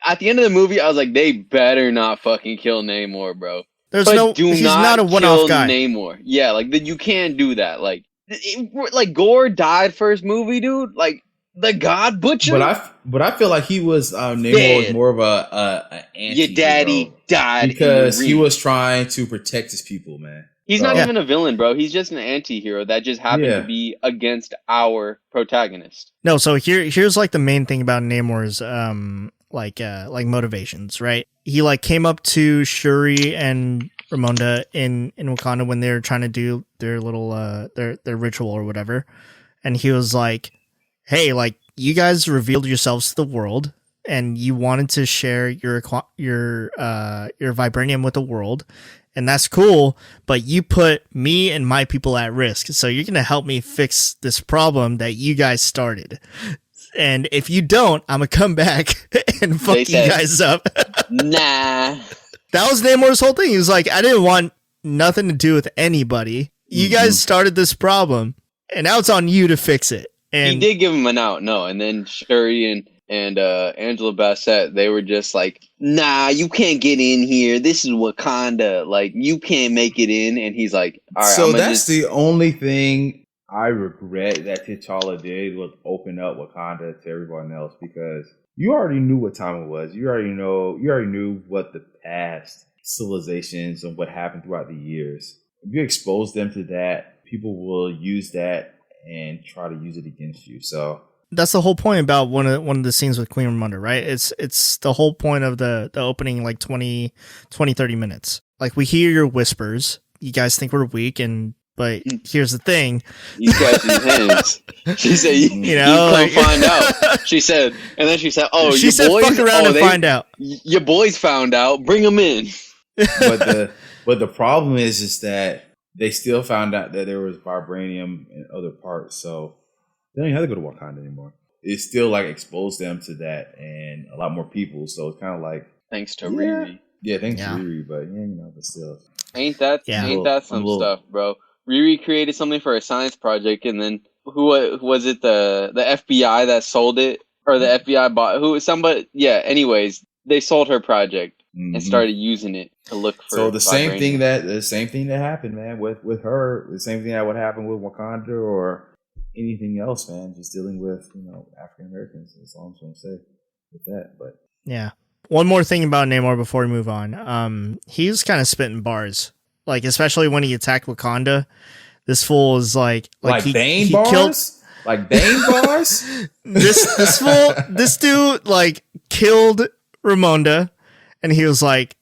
At the end of the movie, I was like, they better not fucking kill Namor, bro. He's not a one-off guy. Namor. Yeah, like you can't do that. Like Gore died first movie, dude. Like the God Butcher. But I feel like he was Namor was more of a your daddy died because he was trying to protect his people, man. He's not even a villain, bro. He's just an anti-hero that just happened to be against our protagonist. No, so here's like the main thing about Namor's like motivations, right? He like came up to Shuri and Ramonda in Wakanda when they were trying to do their little their ritual or whatever, and he was like, "Hey, like you guys revealed yourselves to the world, and you wanted to share your vibranium with the world." And that's cool, but you put me and my people at risk. So you're going to help me fix this problem that you guys started. And if you don't, I'm going to come back and fuck you guys up. Nah. That was Namor's whole thing. He was like, I didn't want nothing to do with anybody. You guys started this problem, and now it's on you to fix it. And he did give him an out, no. And then Shuri and Angela Bassett, they were just like, nah, you can't get in here. This is Wakanda. Like, you can't make it in. And he's like, all right. So that's the only thing I regret that T'Challa did was open up Wakanda to everyone else, because you already knew what time it was. You already knew what the past civilizations and what happened throughout the years. If you expose them to that, people will use that and try to use it against you. So that's the whole point about one of the scenes with Queen Ramonda, right? It's the whole point of the opening, like 20, 30 minutes. Like, we hear your whispers. You guys think we're weak, but here's the thing. You guys use hands. She said, you come find out. She said, and then she said, oh, she said, fuck around and find out. Your boys found out. Bring them in. But the problem is that they still found out that there was vibranium in other parts. So they don't even have to go to Wakanda anymore. It still like exposed them to that and a lot more people. So it's kind of like thanks to Riri. Yeah, thanks to Riri. But but still, ain't that some stuff, bro? Riri created something for a science project, and then who was it? The FBI that sold it, or the FBI bought somebody? Yeah. Anyways, they sold her project and started using it to look for. So the same thing that happened, man, with her. The same thing that would happen with Wakanda or anything else, man. Just dealing with African Americans. That's all I'm going to say with that. But yeah, one more thing about Namor before we move on. He's kind of spitting bars, like especially when he attacked Wakanda. This fool is like Bane bars. Like Bane bars. This dude like killed Ramonda, and he was like,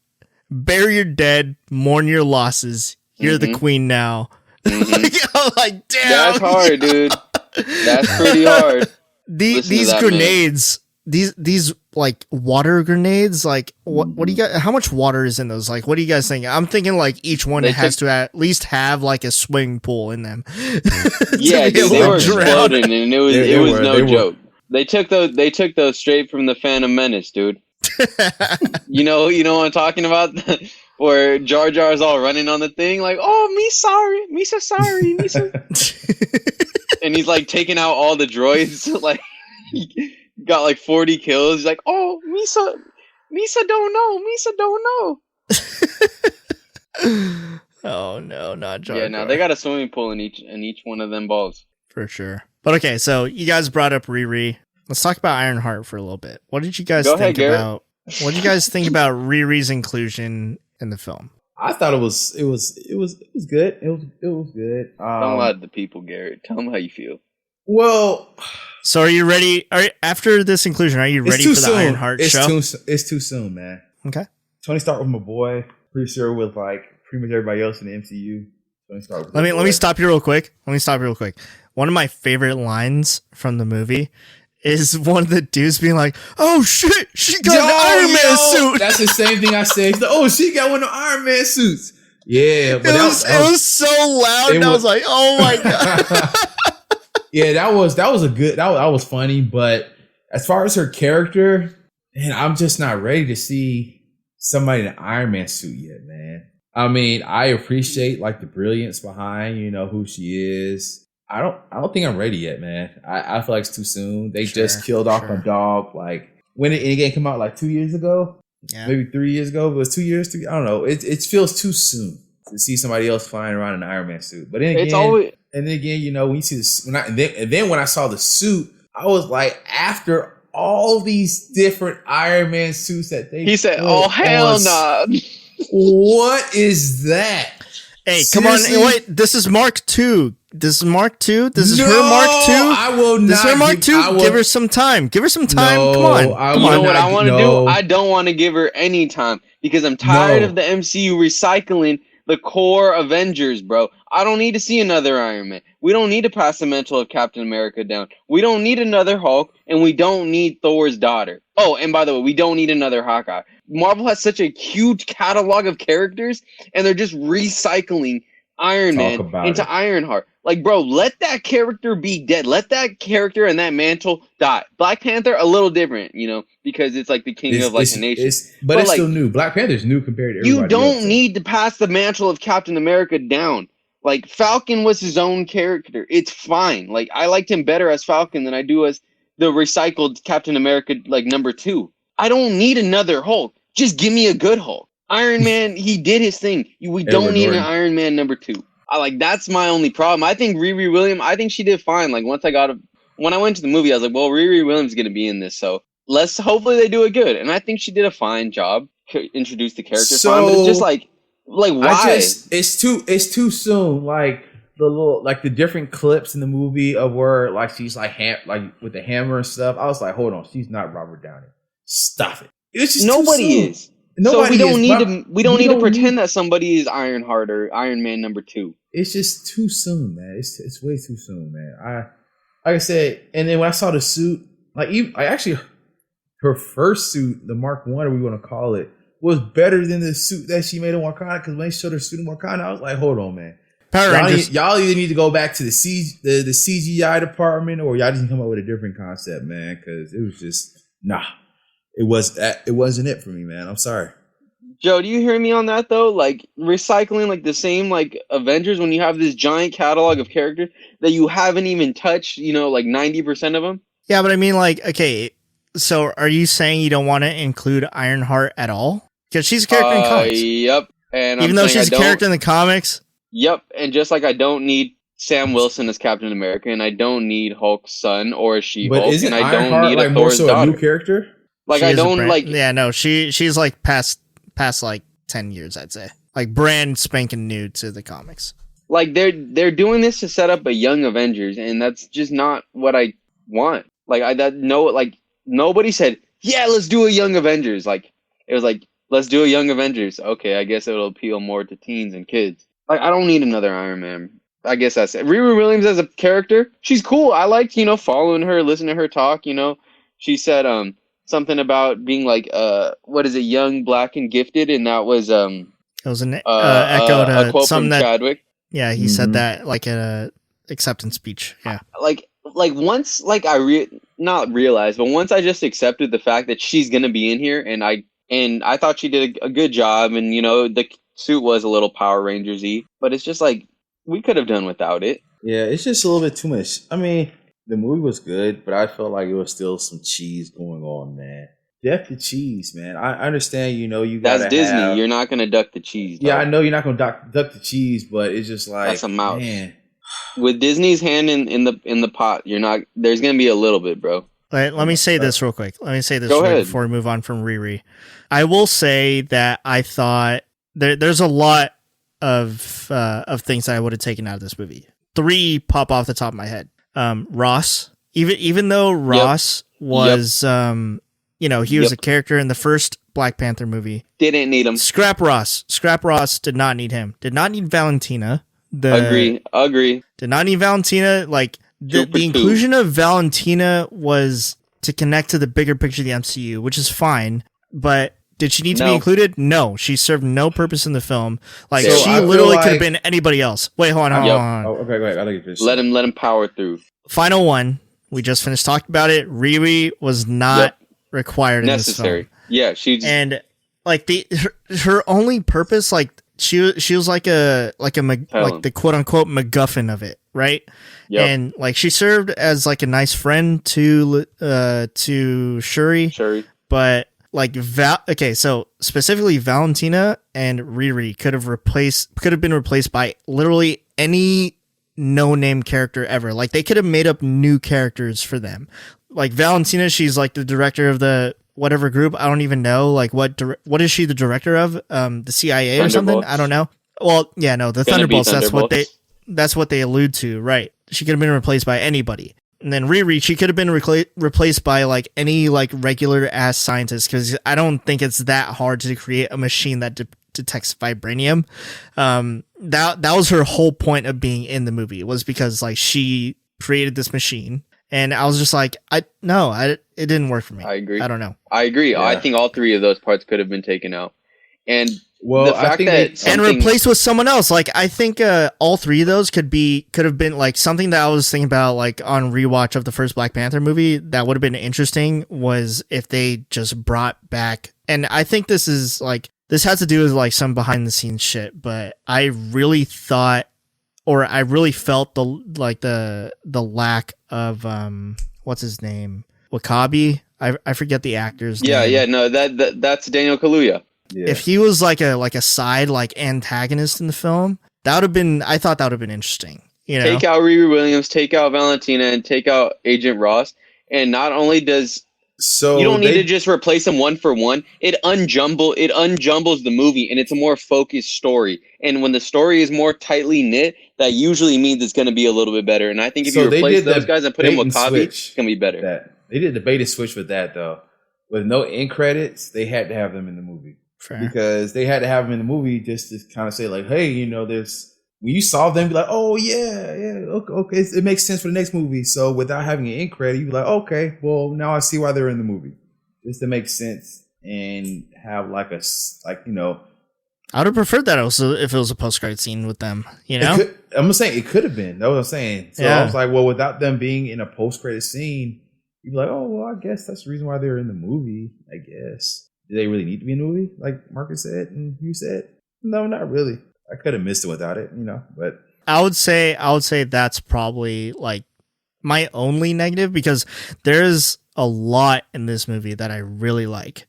"Bury your dead, mourn your losses. You're the queen now." I'm like, damn, that's hard, dude. That's pretty hard. These grenades, these like water grenades, like what do you guys? How much water is in those? Like, what do you guys think? I'm thinking like each one has to at least have like a swimming pool in them. Yeah, dude, they were exploding, and it was no joke. They took those straight from the Phantom Menace, dude. you know what I'm talking about. Where Jar Jar's all running on the thing, like, oh, me so sorry. And he's like taking out all the droids, like he got like 40 kills. He's like, oh, Misa don't know. Oh no, not Jar Jar. Yeah, no, they got a swimming pool in each one of them balls. For sure. But okay, so you guys brought up Riri. Let's talk about Ironheart for a little bit. What did you guys think about Riri's inclusion in the film? I thought it was good. It was good. Don't lie to the people, Garrett. Tell them how you feel. Well, so are you ready? After this inclusion, are you ready for the Ironheart show? It's too soon, man. Okay. Tony Stark was my boy. Pretty sure with like pretty much everybody else in the MCU. Tony Stark. Let me stop you real quick. One of my favorite lines from the movie is one of the dudes being like, "Oh shit, she got an Iron Man suit." That's the same thing I said. Oh, she got one of the Iron Man suits. Yeah, but it was so loud. And I was like, "Oh my god!" Yeah, that was funny. But as far as her character, man, I'm just not ready to see somebody in an Iron Man suit yet, man. I mean, I appreciate like the brilliance behind who she is. I don't think I'm ready yet, man. I feel like it's too soon. They just killed off my dog. Like when it again came out like 2 years ago, maybe 3 years ago. But it was 2 years. I don't know. It feels too soon to see somebody else flying around in an Iron Man suit. But then again, when you see this, when I saw the suit, I was like, after all these different Iron Man suits that he said, "Oh hell no!" What is that? Hey, Seriously? come on. Wait, this is Mark II. This is Mark II. This is No, her Mark II. I will not. This is her Mark II. Give her some time. Give her some time. No, Come on. I Come You will know on. what not- I want to no. do? I don't want to give her any time because I'm tired No. of the MCU recycling the core Avengers, bro. I don't need to see another Iron Man. We don't need to pass the mantle of Captain America down. We don't need another Hulk, and we don't need Thor's daughter. Oh, and by the way, we don't need another Hawkeye. Marvel has such a huge catalog of characters, and they're just recycling Iron Talk Man about into it. Ironheart. Like, bro, let that character be dead. Let that character and that mantle die. Black Panther, a little different, because it's like the king of like a nation. But it's like, still new. Black Panther's new compared to you everybody don't else. need to pass the mantle of Captain America down. Like, Falcon was his own character. It's fine. Like, I liked him better as Falcon than I do as the recycled Captain America, like, number 2. I don't need another Hulk. Just give me a good Hulk. Iron Man, he did his thing. We don't need an Iron Man number 2. That's my only problem. I think Riri Williams, I think she did fine. Like, when I went to the movie, I was like, well, Riri Williams is going to be in this, so hopefully they do it good. And I think she did a fine job, introduce the character fine, but it's just like why? It's too soon. Like the different clips in the movie of where like she's like with the hammer and stuff. I was like, hold on, she's not Robert Downey. Stop it. It's just Nobody is. Nobody so we don't is, need but to. We don't need to pretend that somebody is Ironheart or Iron Man number 2. It's just too soon, man. It's way too soon, man. Like I said, and then when I saw the suit, her first suit, the Mark I, or we want to call it, was better than the suit that she made in Wakanda. Because when they showed her suit in Wakanda, I was like, hold on, man. Y'all either need to go back to the CGI department, or y'all just come up with a different concept, man. Because it was just it wasn't it for me, man. I'm sorry. Joe, do you hear me on that though? Like recycling like the same like Avengers when you have this giant catalog of characters that you haven't even touched, like 90% of them? Yeah, but I mean, like, okay, so are you saying you don't want to include Ironheart at all? Because she's a character in comics. Yep. And even though she's a character in the comics? Yep. And just like I don't need Sam Wilson as Captain America, and I don't need Hulk's son or She-Hulk, but isn't and I don't Ironheart need like a more Thor's so daughter. a new character? Like I don't like. Yeah, no, she's like past like 10 years, I'd say. Like brand spanking new to the comics. Like they're doing this to set up a young Avengers, and that's just not what I want. Like nobody said, yeah, let's do a young Avengers. Like it was like, let's do a young Avengers. Okay, I guess it'll appeal more to teens and kids. Like I don't need another Iron Man. I guess that's it. Riri Williams as a character, she's cool. I liked, following her, listening to her talk. She said something about being like young, black, and gifted, and that was it was an echo to a quote something from that Chadwick. Yeah, he said that like in a acceptance speech. Yeah, like once I not realized, but once I just accepted the fact that she's gonna be in here, and I thought she did a good job, and the suit was a little Power Rangers-y, but it's just like we could have done without it. Yeah, it's just a little bit too much. I mean, the movie was good, but I felt like it was still some cheese going on, man. Death the cheese, man. I understand, you gotta That's Disney. You're not gonna duck the cheese. Yeah, I know you're not gonna duck the cheese, but it's just like that's a mouse. Man. With Disney's hand in the pot, you're not. There's gonna be a little bit, bro. Let me say this real quick. Go ahead. Before we move on from Riri. I will say that I thought there's a lot of things that I would have taken out of this movie. 3 pop off the top of my head. Ross, even though Ross was he was a character in the first Black Panther movie. Didn't need him. Scrap Ross did not need him. Did not need Valentina. Agree. Did not need Valentina. Like the inclusion of Valentina was to connect to the bigger picture of the MCU, which is fine. But did she need to be included? No, she served no purpose in the film. Like so she literally could have been anybody else. Wait, hold on. Oh, okay, go ahead. I think you finished. Let him power through. Final one. We just finished talking about it. Riri was not required necessary. In this film. Yeah, she and like her only purpose, like she was like the quote unquote MacGuffin of it, right? Yep. And like she served as like a nice friend to Shuri, but like so specifically Valentina and Riri could have been replaced by literally any no-name character ever. Like they could have made up new characters for them. Like Valentina, she's like the director of the whatever group. I don't even know. Like what is she the director of? The CIA or something? I don't know. Well, yeah, no, the Gonna be Thunderbolts. That's what they allude to, right? She could have been replaced by anybody. And then Riri, she could have been replaced by like any like regular ass scientist, because I don't think it's that hard to create a machine that detects vibranium. That was her whole point of being in the movie, was because like she created this machine, and I was just like, it didn't work for me. I agree. I don't know. I agree. Yeah. I think all three of those parts could have been taken out, and Well, the fact and replaced with someone else. Like, I think all three of those could have been like something that I was thinking about, like on rewatch of the first Black Panther movie, that would have been interesting, was if they just brought back, and I think this has to do with like some behind the scenes shit, but I really thought, or I really felt the lack of what's his name? Wakabi? I forget the actor's name. Yeah, no, that's Daniel Kaluuya. Yeah. If he was like a side like antagonist in the film, I thought that would have been interesting. You know? Take out Riri Williams, take out Valentina, and take out Agent Ross. And not only does you don't need to just replace them one for one. It unjumbles the movie, and it's a more focused story. And when the story is more tightly knit, that usually means it's going to be a little bit better. And I think if you replace those guys and put in Wakabi, it's going to be better. They did the bait and switch with that, though. With no end credits, they had to have them in the movie. Fair. Because they had to have them in the movie just to kind of say like, hey, you know, there's, when you saw them, be like, oh yeah, okay, it makes sense for the next movie. So without having an end credit, you'd be like, okay, well now I see why they're in the movie, just to make sense and have like you know. I would have preferred that also if it was a post credit scene with them. You know, I'm saying it could have been. That's what I'm saying. So yeah. I was like, well, without them being in a post credit scene, you'd be like, oh well, I guess that's the reason why they're in the movie. I guess. Do they really need to be in the movie, like Marcus said and you said? No, not really. I could have missed it without it, you know. But I would say that's probably like my only negative, because there's a lot in this movie that I really like,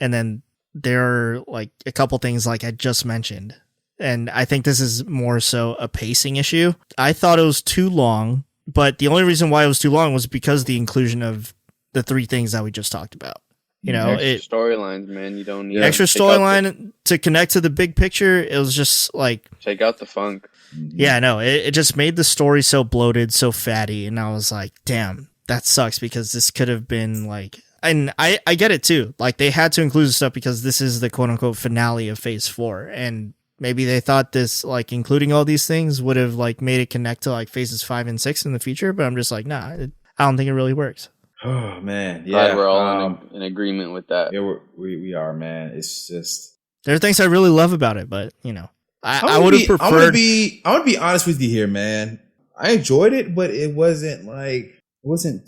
and then there are like a couple things like I just mentioned, and I think this is more so a pacing issue. I thought it was too long, but the only reason why it was too long was because of the inclusion of the three things that we just talked about. You know, storylines, man. You don't need extra storyline to connect to the big picture. It was just like, take out the funk. Yeah, no, it just made the story so bloated, so fatty, and I was like, damn, that sucks, because this could have been like, and I get it too. Like, they had to include stuff because this is the quote unquote finale of Phase 4, and maybe they thought this, like, including all these things would have like made it connect to like Phases 5 and 6 in the future. But I'm just like, nah, I don't think it really works. Oh man, yeah, glad we're all in agreement with that. Yeah, we are, man. It's just, there are things I really love about it, but you know, I would have preferred. I'm gonna be honest with you here, man. I enjoyed it, but it wasn't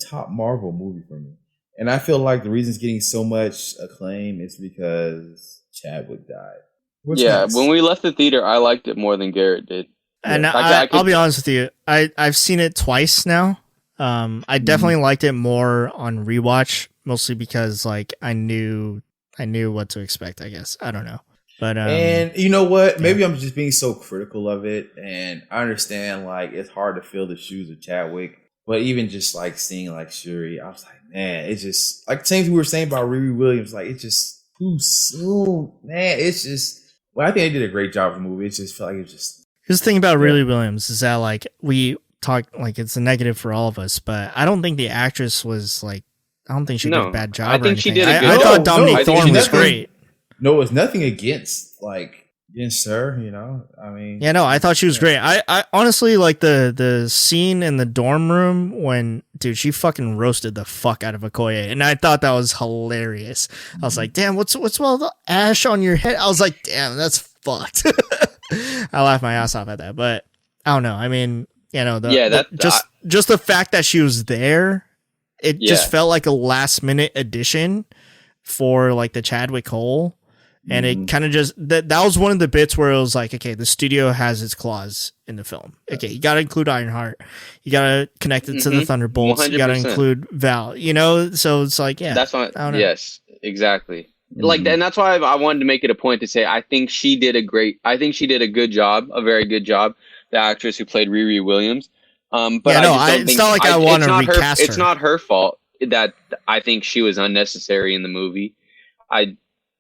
top Marvel movie for me. And I feel like the reason it's getting so much acclaim is because Chadwick died. When we left the theater, I liked it more than Garrett did. And I'll be honest with you, I've seen it twice now. I definitely liked it more on rewatch, mostly because like I knew what to expect, I guess. I don't know. But and you know what? Maybe I'm just being so critical of it, and I understand like it's hard to fill the shoes of Chadwick, but even just like seeing like Shuri, I was like, man, it's just like the same thing we were saying about Riri Williams, like it's just too soon, man. It's just, well, I think they did a great job of the movie. It just felt like it's just. Here's the thing about Riri Williams is that like we talk like it's a negative for all of us, but I don't think the actress was like, I don't think she did a bad job. I think she did a good job. I thought Dominique Thorne was great. No, it's nothing against her, you know. I mean, yeah, no, I thought she was great. I honestly like the scene in the dorm room when, dude, she fucking roasted the fuck out of Okoye, and I thought that was hilarious. I was like, damn, what's all the ash on your head? I was like, damn, that's fucked. I laughed my ass off at that, but I don't know. I mean, you know, just the fact that she was there, it just felt like a last minute addition for like the Chadwick hole. And it kind of just, that was one of the bits where it was like, okay, the studio has its claws in the film. Okay, you got to include Ironheart. You got to connect it to the Thunderbolts. 100%. You got to include Val, you know? So it's like, yeah. That's what, yes, exactly. Like, and that's why I wanted to make it a point to say, I think she did a good job, a very good job, the actress who played Riri Williams. But it's not like I want to recast her. It's not her fault that I think she was unnecessary in the movie.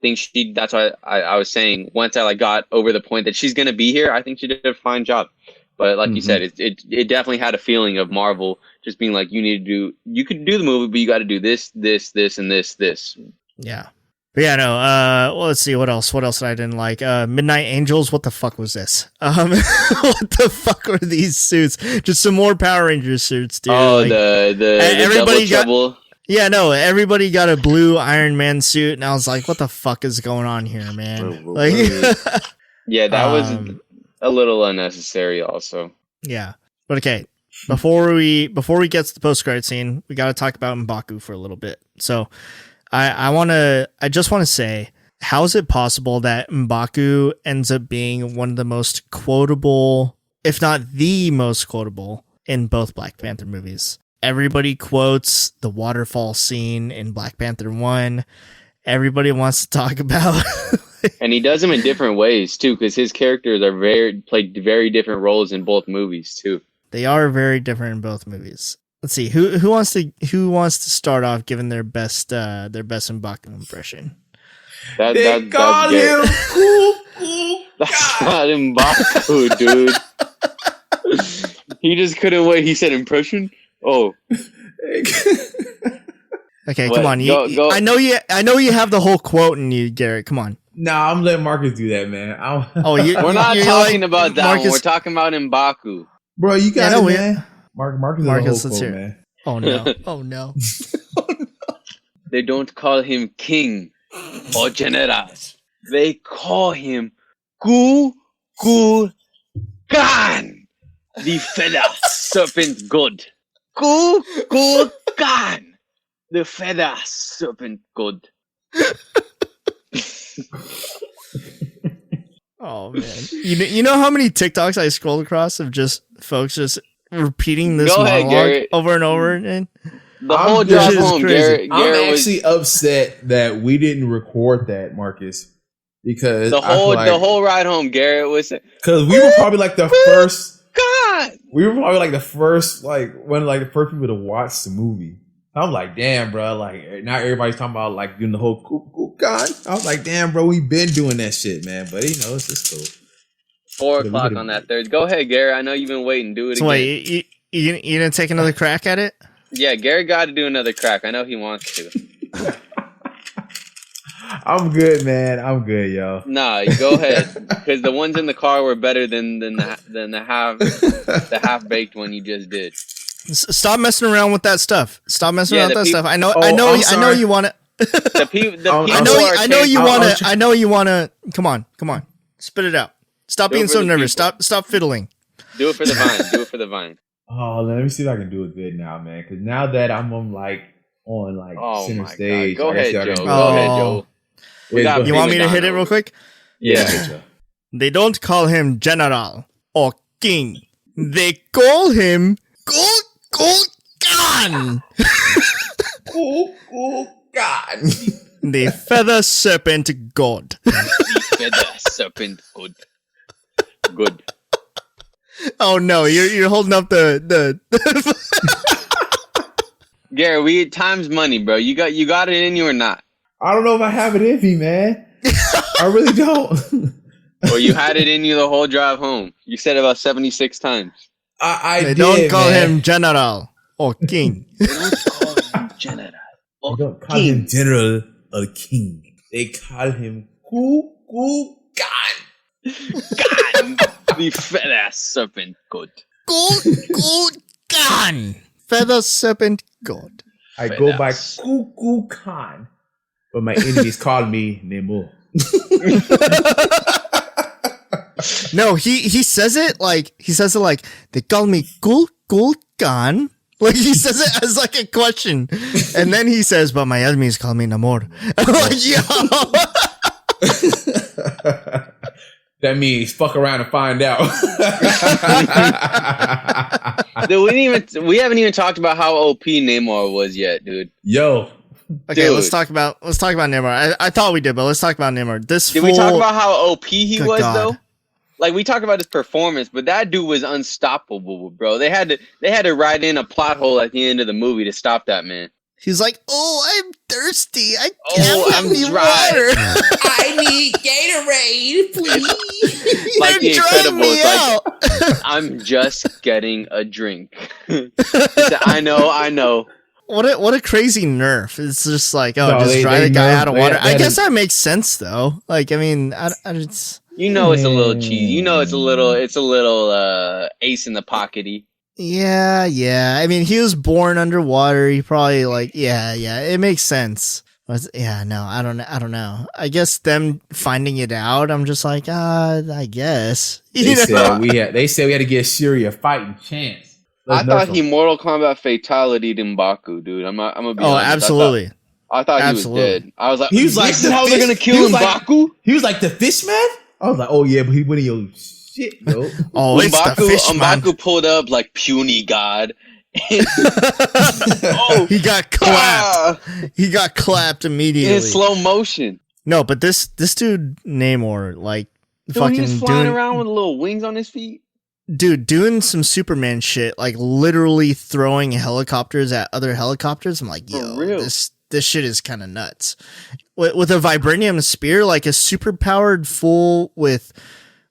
think that's why I was saying once I like got over the point that she's gonna be here, I think she did a fine job. But like you said, it definitely had a feeling of Marvel just being like, you could do the movie, but you got to do this, and this. Yeah. But yeah, no, well, let's see, what else I didn't like? Midnight Angels, what the fuck was this? What the fuck were these suits? Just some more Power Rangers suits, dude. Oh, like, the everybody got trouble. Yeah, no, everybody got a blue Iron Man suit, and I was like, what the fuck is going on here, man? Like, yeah, that was a little unnecessary also. Yeah. But okay, before we get to the post-credit scene, we got to talk about M'Baku for a little bit. So, I just want to say, how is it possible that M'Baku ends up being one of the most quotable, if not the most quotable, in both Black Panther movies? Everybody quotes the waterfall scene in Black Panther 1. Everybody wants to talk about. And he does them in different ways too, because his characters are played very different roles in both movies too. They are very different in both movies. Let's see who wants to start off giving their best M'Baku impression. They call him cool. That's not M'Baku, dude. He just couldn't wait. He said impression. Oh. Okay, come on. Go. I know you have the whole quote in you, Garrett. Come on. Nah, I'm letting Marcus do that, man. We're not talking about that Marcus. One. We're talking about M'Baku. Bro, you got it, man. Marcus, let's quote, hear. Man. Oh no! Oh no! They don't call him king or general. They call him Gu Gan, the feather serpent god. Gu Gan, the feather serpent god. Oh man! You know how many TikToks I scrolled across of just folks just repeating this monologue over and over again? The whole drive home, Garrett I'm actually upset that we didn't record that, Marcus, because the whole ride home, Garrett was because we were probably like the first. God, we were probably like the first, one of the first people to watch the movie. I'm like, damn, bro. Like, now everybody's talking about like doing the whole cool God. I was like, damn, bro, we've been doing that shit, man. But it's just cool. 4 o'clock on that third. Go ahead, Garrett. I know you've been waiting. Do it again. Wait, you gonna take another crack at it? Yeah, Garrett got to do another crack. I know he wants to. I'm good, man. I'm good, yo. Nah, go ahead, because the ones in the car were better than the half baked one you just did. Stop messing around with that stuff. Stop messing around with that stuff. I know you want to. I know you want to. Come on. Spit it out. Stop being so nervous. Stop fiddling. Do it for the vine. Oh, let me see if I can do it good now, man. Because now that I'm on center stage. Go ahead, Joe. You want me to hit it real quick? Yeah. They don't call him general or king. They call him Gan. God. The feather serpent god. The feather serpent god. Good. Oh no, you're holding up the Gary, time's money, bro. You got it in you or not? I don't know if I have it in me, man. I really don't. Well, you had it in you the whole drive home. You said it about 76 times. They don't call him general or king. They don't call him general or they don't call him general or king. They call him God. The feather serpent god. God. Feather serpent god. I go by Khan, but my enemies call me Nemo. No, he says it like they call me Khan. Like he says it as like a question, and then he says, "But my enemies call me Namor." I'm like, yo. That means fuck around and find out. Dude, we haven't even talked about how OP Namor was yet, dude. Yo. Okay, dude. Let's talk about Namor. I thought we did, but let's talk about Namor. Did we talk about how OP he was though? Like we talked about his performance, but that dude was unstoppable, bro. They had to write in a plot hole at the end of the movie to stop that man. He's like, "Oh, I'm thirsty. I can't I'm have any dry. water. I need Gatorade, please. Like the You're drying Incredibles, me out. I'm just getting a drink. He said, I know. What a crazy nerf. It's just like, No, just dry the guy out of water. I guess that that makes sense though. Like, I mean, it's You know it's a little cheesy. You know it's a little ace in the pockety. yeah. I mean, he was born underwater. He probably like, yeah. It makes sense. But yeah, no, I don't know. I guess them finding it out, I'm just like, I guess. They said we had to give Shuri a fighting chance. I thought he Mortal Kombat fatality M'Baku, dude. I'm gonna be honest. Absolutely. I thought he was dead. I was like, he was like, this is how they're gonna kill M'Baku? He was like the fish man? I was like, oh yeah, but he went in your shit, yo. Oh, it's the fish man. M'Baku pulled up like puny god. He got clapped. He got clapped immediately in slow motion. No, but this dude Namor, like, Dude, fucking he was flying around with little wings on his feet. Dude, doing some Superman shit, like literally throwing helicopters at other helicopters. I'm like, yo, this shit is kind of nuts. With a vibranium spear, like a super powered full with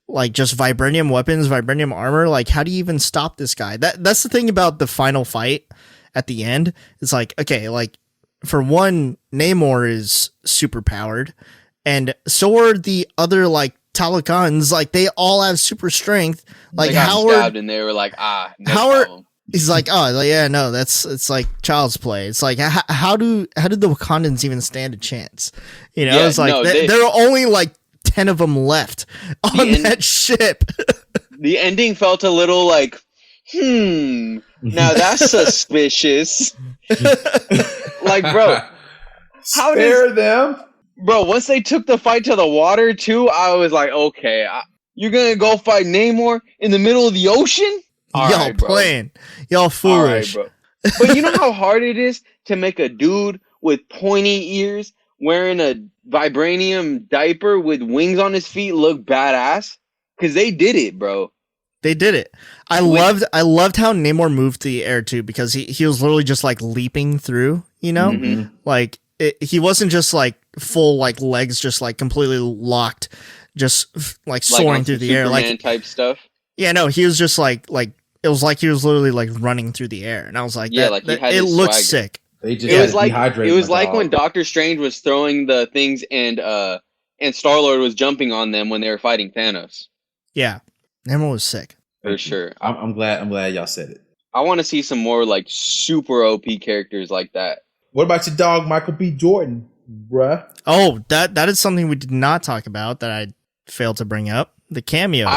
like just vibranium weapons, vibranium armor. Like, how do you even stop this guy? That's the thing about the final fight at the end. It's like, okay, like for one, Namor is super powered, and so are the other like Talokans. Like they all have super strength. Like they got Howard, stabbed and they were like, no Howard. problem. He's like, oh yeah, no, it's like child's play. It's like, how did the Wakandans even stand a chance? You know, it's like there are only like 10 of them left on that ship. The ending felt a little like, now that's suspicious. Like, bro, how spare them? Bro, once they took the fight to the water too, I was like, okay, you're gonna go fight Namor in the middle of the ocean? Y'all playing. Y'all foolish. All right, bro. But you know how hard it is to make a dude with pointy ears wearing a vibranium diaper with wings on his feet look badass? Because they did it, bro. They did it. I loved how Namor moved through the air too, because he was literally just like leaping through, you know? Mm-hmm. Like he wasn't just like full like legs just like completely locked, just like soaring through the air, like type stuff. Yeah, no, he was just like it was like he was literally like running through the air, and I was like, it looks sick. It was like when Doctor Strange was throwing the things and Star-Lord was jumping on them when they were fighting Thanos. Yeah, Namor was sick for sure. I'm glad y'all said it. I want to see some more like super OP characters like that. What about your dog, Michael B. Jordan, bruh? Oh, that is something we did not talk about that I failed to bring up. The cameo.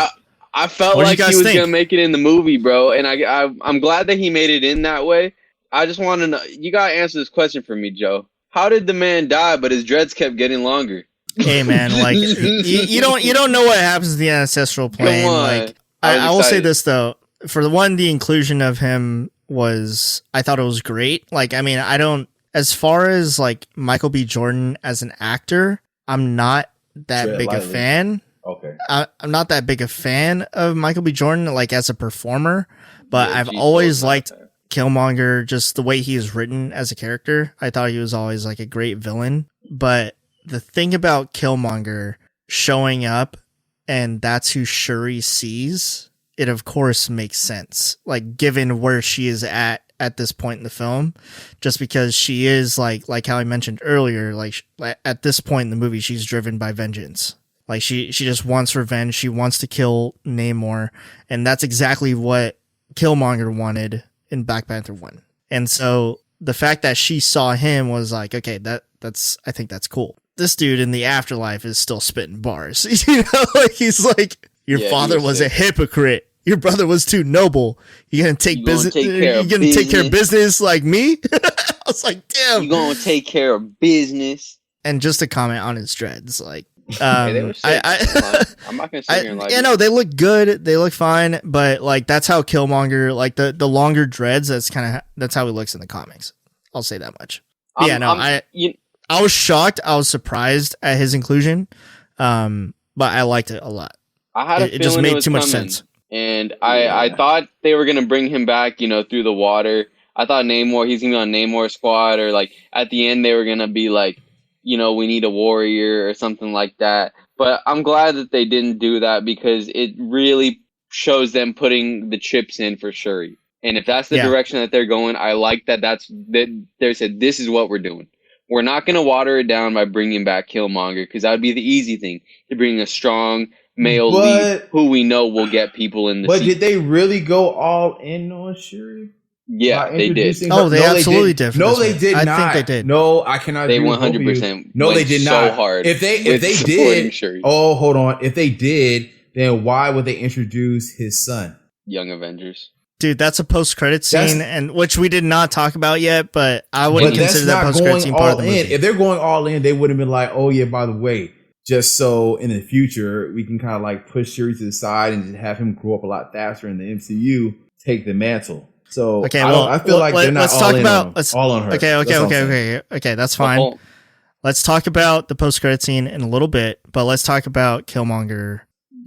I felt like he was gonna make it in the movie, bro, and I'm glad that he made it in that way. I just want to know. You gotta answer this question for me, Joe. How did the man die, but his dreads kept getting longer? Hey, man, like you don't know what happens in the ancestral plane. Come on. Like I will say this though, for the one, the inclusion of him I thought it was great. Like, I mean, as far as like Michael B. Jordan as an actor, I'm not that big a fan. Okay. I'm not that big a fan of Michael B. Jordan, like as a performer, but I've always liked Killmonger, just the way he is written as a character. I thought he was always like a great villain. But the thing about Killmonger showing up and that's who Shuri sees, it of course makes sense. Like given where she is at this point in the film, just because she is like how I mentioned earlier, like at this point in the movie, she's driven by vengeance. Like she just wants revenge. She wants to kill Namor, and that's exactly what Killmonger wanted in Black Panther 1. And so the fact that she saw him was like, okay, I think that's cool. This dude in the afterlife is still spitting bars. You know, like he's like, your father was a hypocrite. Your brother was too noble. You're gonna take business. You're gonna take care of business like me. I was like, damn. You're gonna take care of business. And just to comment on his dreads, like. They were sick. I'm not gonna sit here and lie. Yeah, no, they look good. They look fine, but like that's how Killmonger, like the longer dreads. That's how he looks in the comics. I'll say that much. I was shocked. I was surprised at his inclusion, but I liked it a lot. I had a feeling it just made too much coming, sense, and I thought they were gonna bring him back, through the water. I thought Namor, he's gonna be on Namor's squad, or like at the end they were gonna be like, we need a warrior or something like that. But I'm glad that they didn't do that because it really shows them putting the chips in for Shuri. And if that's the direction that they're going, I like that. They said this is what we're doing. We're not going to water it down by bringing back Killmonger because that would be the easy thing to bring a strong male lead who we know will get people in the seat. But did they really go all in on Shuri? Yeah, they did. Oh, they absolutely did. No, they did not. I think they did. No, I cannot. They 100%. No, they did not. So hard. If they did, Shuri. oh, hold on. If they did, then why would they introduce his son? Young Avengers. Dude, that's a post-credit scene, and which we did not talk about yet, but I wouldn't consider that post-credit scene part of the movie. If they're going all in, they would have been like, oh yeah, by the way, just so in the future we can kind of like push Shuri to the side and just have him grow up a lot faster in the MCU, take the mantle. So okay, well, I feel like they're not all on her. Okay, that's fine. Let's talk about the post-credit scene in a little bit, but let's talk about Killmonger.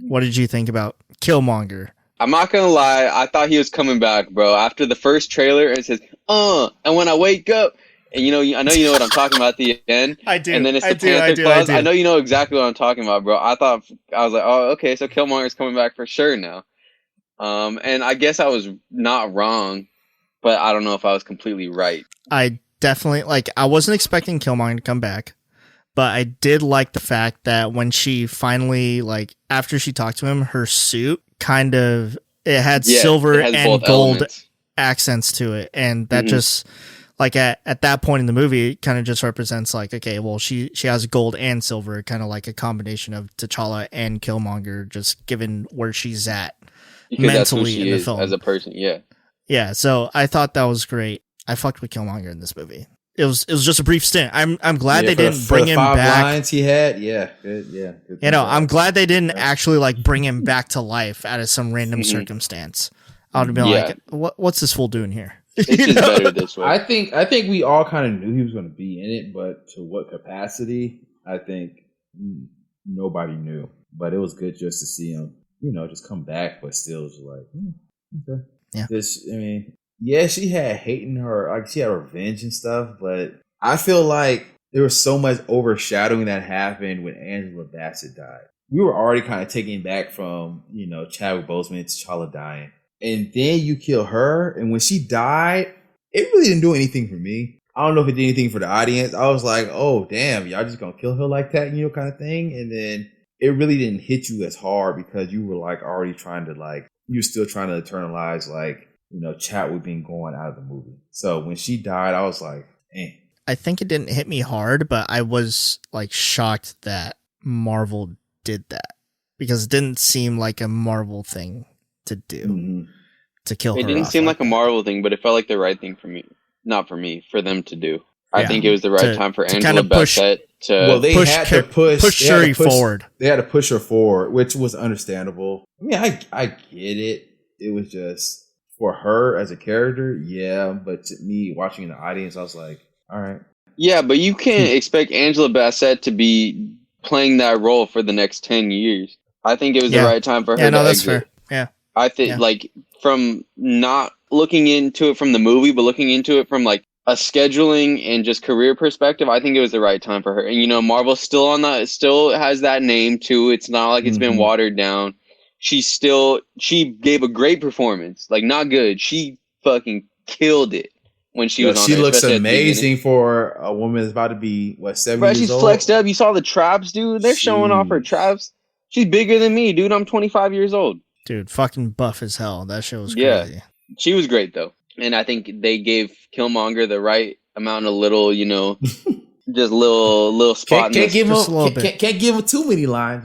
What did you think about Killmonger? I'm not gonna lie, I thought he was coming back, bro. After the first trailer, it says, and when I wake up, and I know you know what I'm talking about at the end. I do. And then it's the Panther clause. I know you know exactly what I'm talking about, bro. I was like, oh, okay, so Killmonger's coming back for sure now. And I guess I was not wrong, but I don't know if I was completely right. I definitely, I wasn't expecting Killmonger to come back, but I did like the fact that when she finally, after she talked to him, her suit it had silver and gold accents to it. And that just, at that point in the movie, it kind of just represents, okay, well, she has gold and silver, kind of like a combination of T'Challa and Killmonger, just given where she's at. Because mentally in the film as a person, yeah. So I thought that was great. I fucked with Killmonger in this movie. It was just a brief stint. I'm glad they didn't bring him back. Lines he had, good. I'm glad they didn't actually bring him back to life out of some random circumstance. I would have been like, what's this fool doing here? It's just better this way. I think we all kind of knew he was going to be in it, but to what capacity? I think nobody knew. But it was good just to see him. Just come back, but still was okay. Yeah. She had hate in her, she had revenge and stuff, but I feel like there was so much overshadowing that happened when Angela Bassett died. We were already kind of taken back from, Chadwick Boseman, T'Challa dying. And then you kill her, and when she died, it really didn't do anything for me. I don't know if it did anything for the audience. I was like, oh, damn, y'all just gonna kill her like that, kind of thing. And then it really didn't hit you as hard because you were already trying to you were still trying to internalize Chadwick being going out of the movie. So when she died, I was like, eh. I think it didn't hit me hard, but I was shocked that Marvel did that because it didn't seem like a Marvel thing to do to kill her. It didn't seem like a Marvel thing, but it felt like the right thing for me. Not for me, for them to do. I think it was the right time for Angela Bassett to... Well, they had to push Shuri forward. They had to push her forward, which was understandable. I mean, I get it. It was just, for her as a character, yeah. But to me, watching in the audience, I was like, all right. Yeah, but you can't expect Angela Bassett to be playing that role for the next 10 years. I think it was the right time for her to that's exit. Fair. Yeah. I think, from not looking into it from the movie, but looking into it from, a scheduling and just career perspective, I think it was the right time for her. And, Marvel's still on that, still has that name, too. It's not like it's been watered down. She gave a great performance. Not good. She fucking killed it when she was on there. She looks especially amazing for a woman that's about to be, 70 years she's old? Flexed up. You saw the traps, dude. They're showing off her traps. She's bigger than me, dude. I'm 25 years old. Dude, fucking buff as hell. That shit was crazy. Yeah. She was great, though. And I think they gave Killmonger the right amount of little, just little spot. Can't give him too many lines,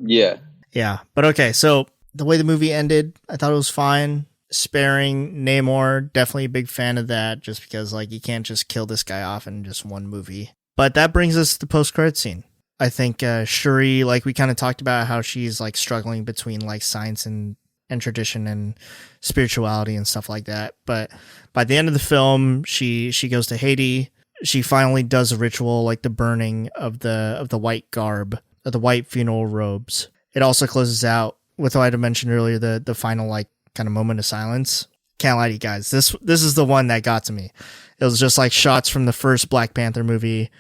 Yeah. Yeah. But okay, so the way the movie ended, I thought it was fine. Sparing Namor, definitely a big fan of that, just because you can't just kill this guy off in just one movie. But that brings us to the post-credit scene. I think Shuri, we kind of talked about how she's struggling between science and tradition and spirituality and stuff like that. But by the end of the film, she goes to Haiti. She finally does a ritual, the burning of the white garb, of the white funeral robes. It also closes out with what I mentioned earlier, the final kind of moment of silence. can't lie to you guys. This is the one that got to me. It was just like shots from the first Black Panther movie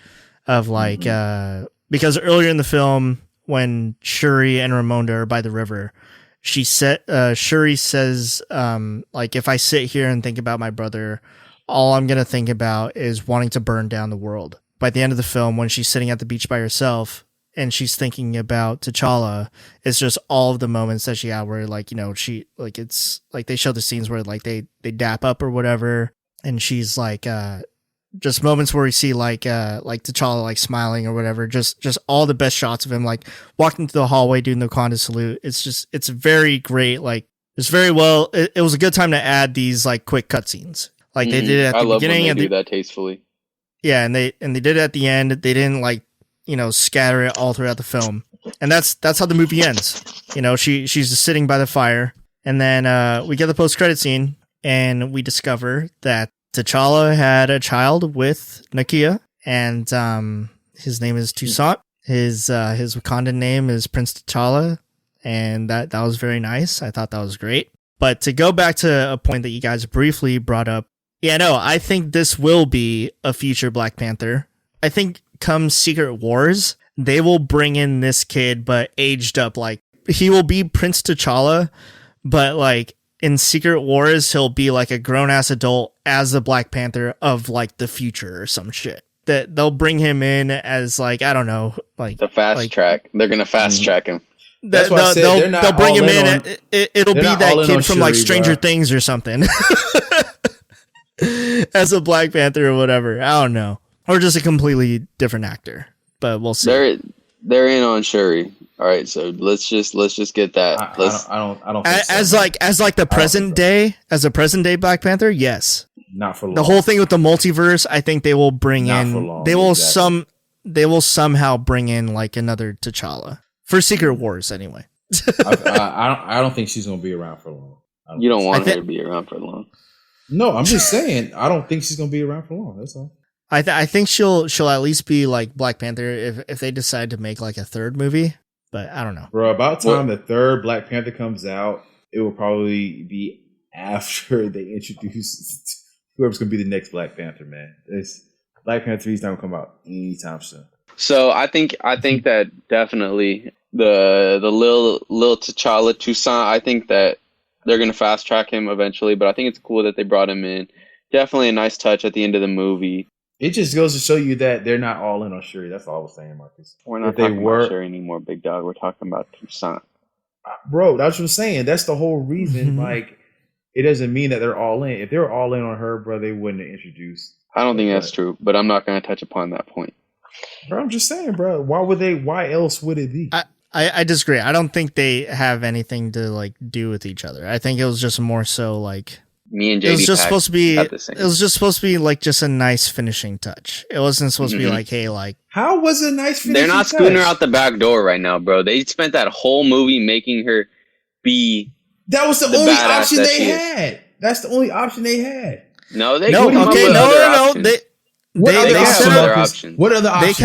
of like, because earlier in the film when Shuri and Ramonda are by the river, Shuri says, like, if I sit here and think about my brother, all I'm going to think about is wanting to burn down the world. By the end of the film, when she's sitting at the beach by herself and she's thinking about T'Challa, it's just all of the moments that she had where, like, you know, she, like, it's like they show the scenes where like they dap up or whatever. And she's like, just moments where we see like T'Challa like smiling or whatever, just all the best shots of him like walking through the hallway doing the Wakanda salute. It's very great. Like it's very well. It was a good time to add these like quick cutscenes. Like they did it at the beginning and do that tastefully. Yeah, and they did it at the end. They didn't like, you know, scatter it all throughout the film. And that's how the movie ends. You know, she's just sitting by the fire, and then we get the post-credit scene, and we discover that T'Challa had a child with Nakia, and his name is Toussaint. His Wakandan name is Prince T'Challa, and that was very nice. I thought that was great. But to go back to a point that you guys briefly brought up, yeah, no, I think this will be a future Black Panther. I think come Secret Wars, they will bring in this kid, but aged up. Like, he will be Prince T'Challa, but like in Secret Wars, he'll be like a grown-ass adult as the Black Panther of like the future or some shit. That they'll bring him in as like, I don't know, like the fast track. They're gonna fast track him. That's what I said. They'll bring him in. It'll be that kid from like Stranger Things or something. As a Black Panther or whatever. I don't know. Or just a completely different actor. But we'll see. They're in on Shuri. All right, so let's just get that. I don't think as so. like the present day, as a present day Black Panther, yes. Not for long. The whole thing with the multiverse, I think they will bring Not in for long, they will exactly. they will somehow bring in like another T'Challa. For Secret Wars anyway. I don't think she's gonna be around for long. You don't want her to be around for long. No, I'm just saying I don't think she's gonna be around for long. That's all. I think she'll at least be like Black Panther if they decide to make like a third movie, but I don't know. Bro, about time the third Black Panther comes out, it will probably be after they introduce whoever's gonna be the next Black Panther, man. Black Panther 3 is not gonna come out anytime soon. So I think that definitely the little T'Challa Toussaint, I think that they're gonna fast track him eventually, but I think it's cool that they brought him in. Definitely a nice touch at the end of the movie. It just goes to show you that they're not all in on Shuri. That's all I was saying, Marcus. We're not talking about Shuri anymore, big dog. We're talking about Toussaint. Bro, that's what I'm saying. That's the whole reason. Like, it doesn't mean that they're all in. If they were all in on her, bro, they wouldn't have introduced. I don't think that's true, but I'm not going to touch upon that point. Bro, I'm just saying, bro. Why else would it be? I disagree. I don't think they have anything to like do with each other. I think it was just more so like me and JD. It was just supposed to be like just a nice finishing touch. It wasn't supposed to be like, hey, like how was it a nice finishing They're not touch? scooting her out the back door right now, bro. They spent that whole movie making her be. That was the only option they had. That's the only option they had. No, they no. They set up options. What other options?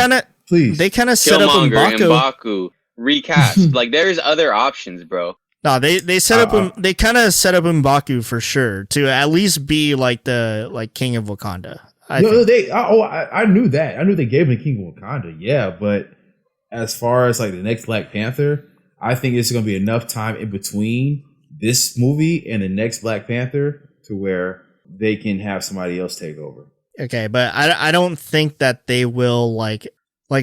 They kind of set up M'Baku recast. Like there's other options, bro. No, they set up they kind of set up M'Baku for sure to at least be like the king of Wakanda. I knew that. I knew they gave him the king of Wakanda. Yeah, but as far as like the next Black Panther, I think it's going to be enough time in between this movie and the next Black Panther to where they can have somebody else take over. Okay, but I don't think that they will like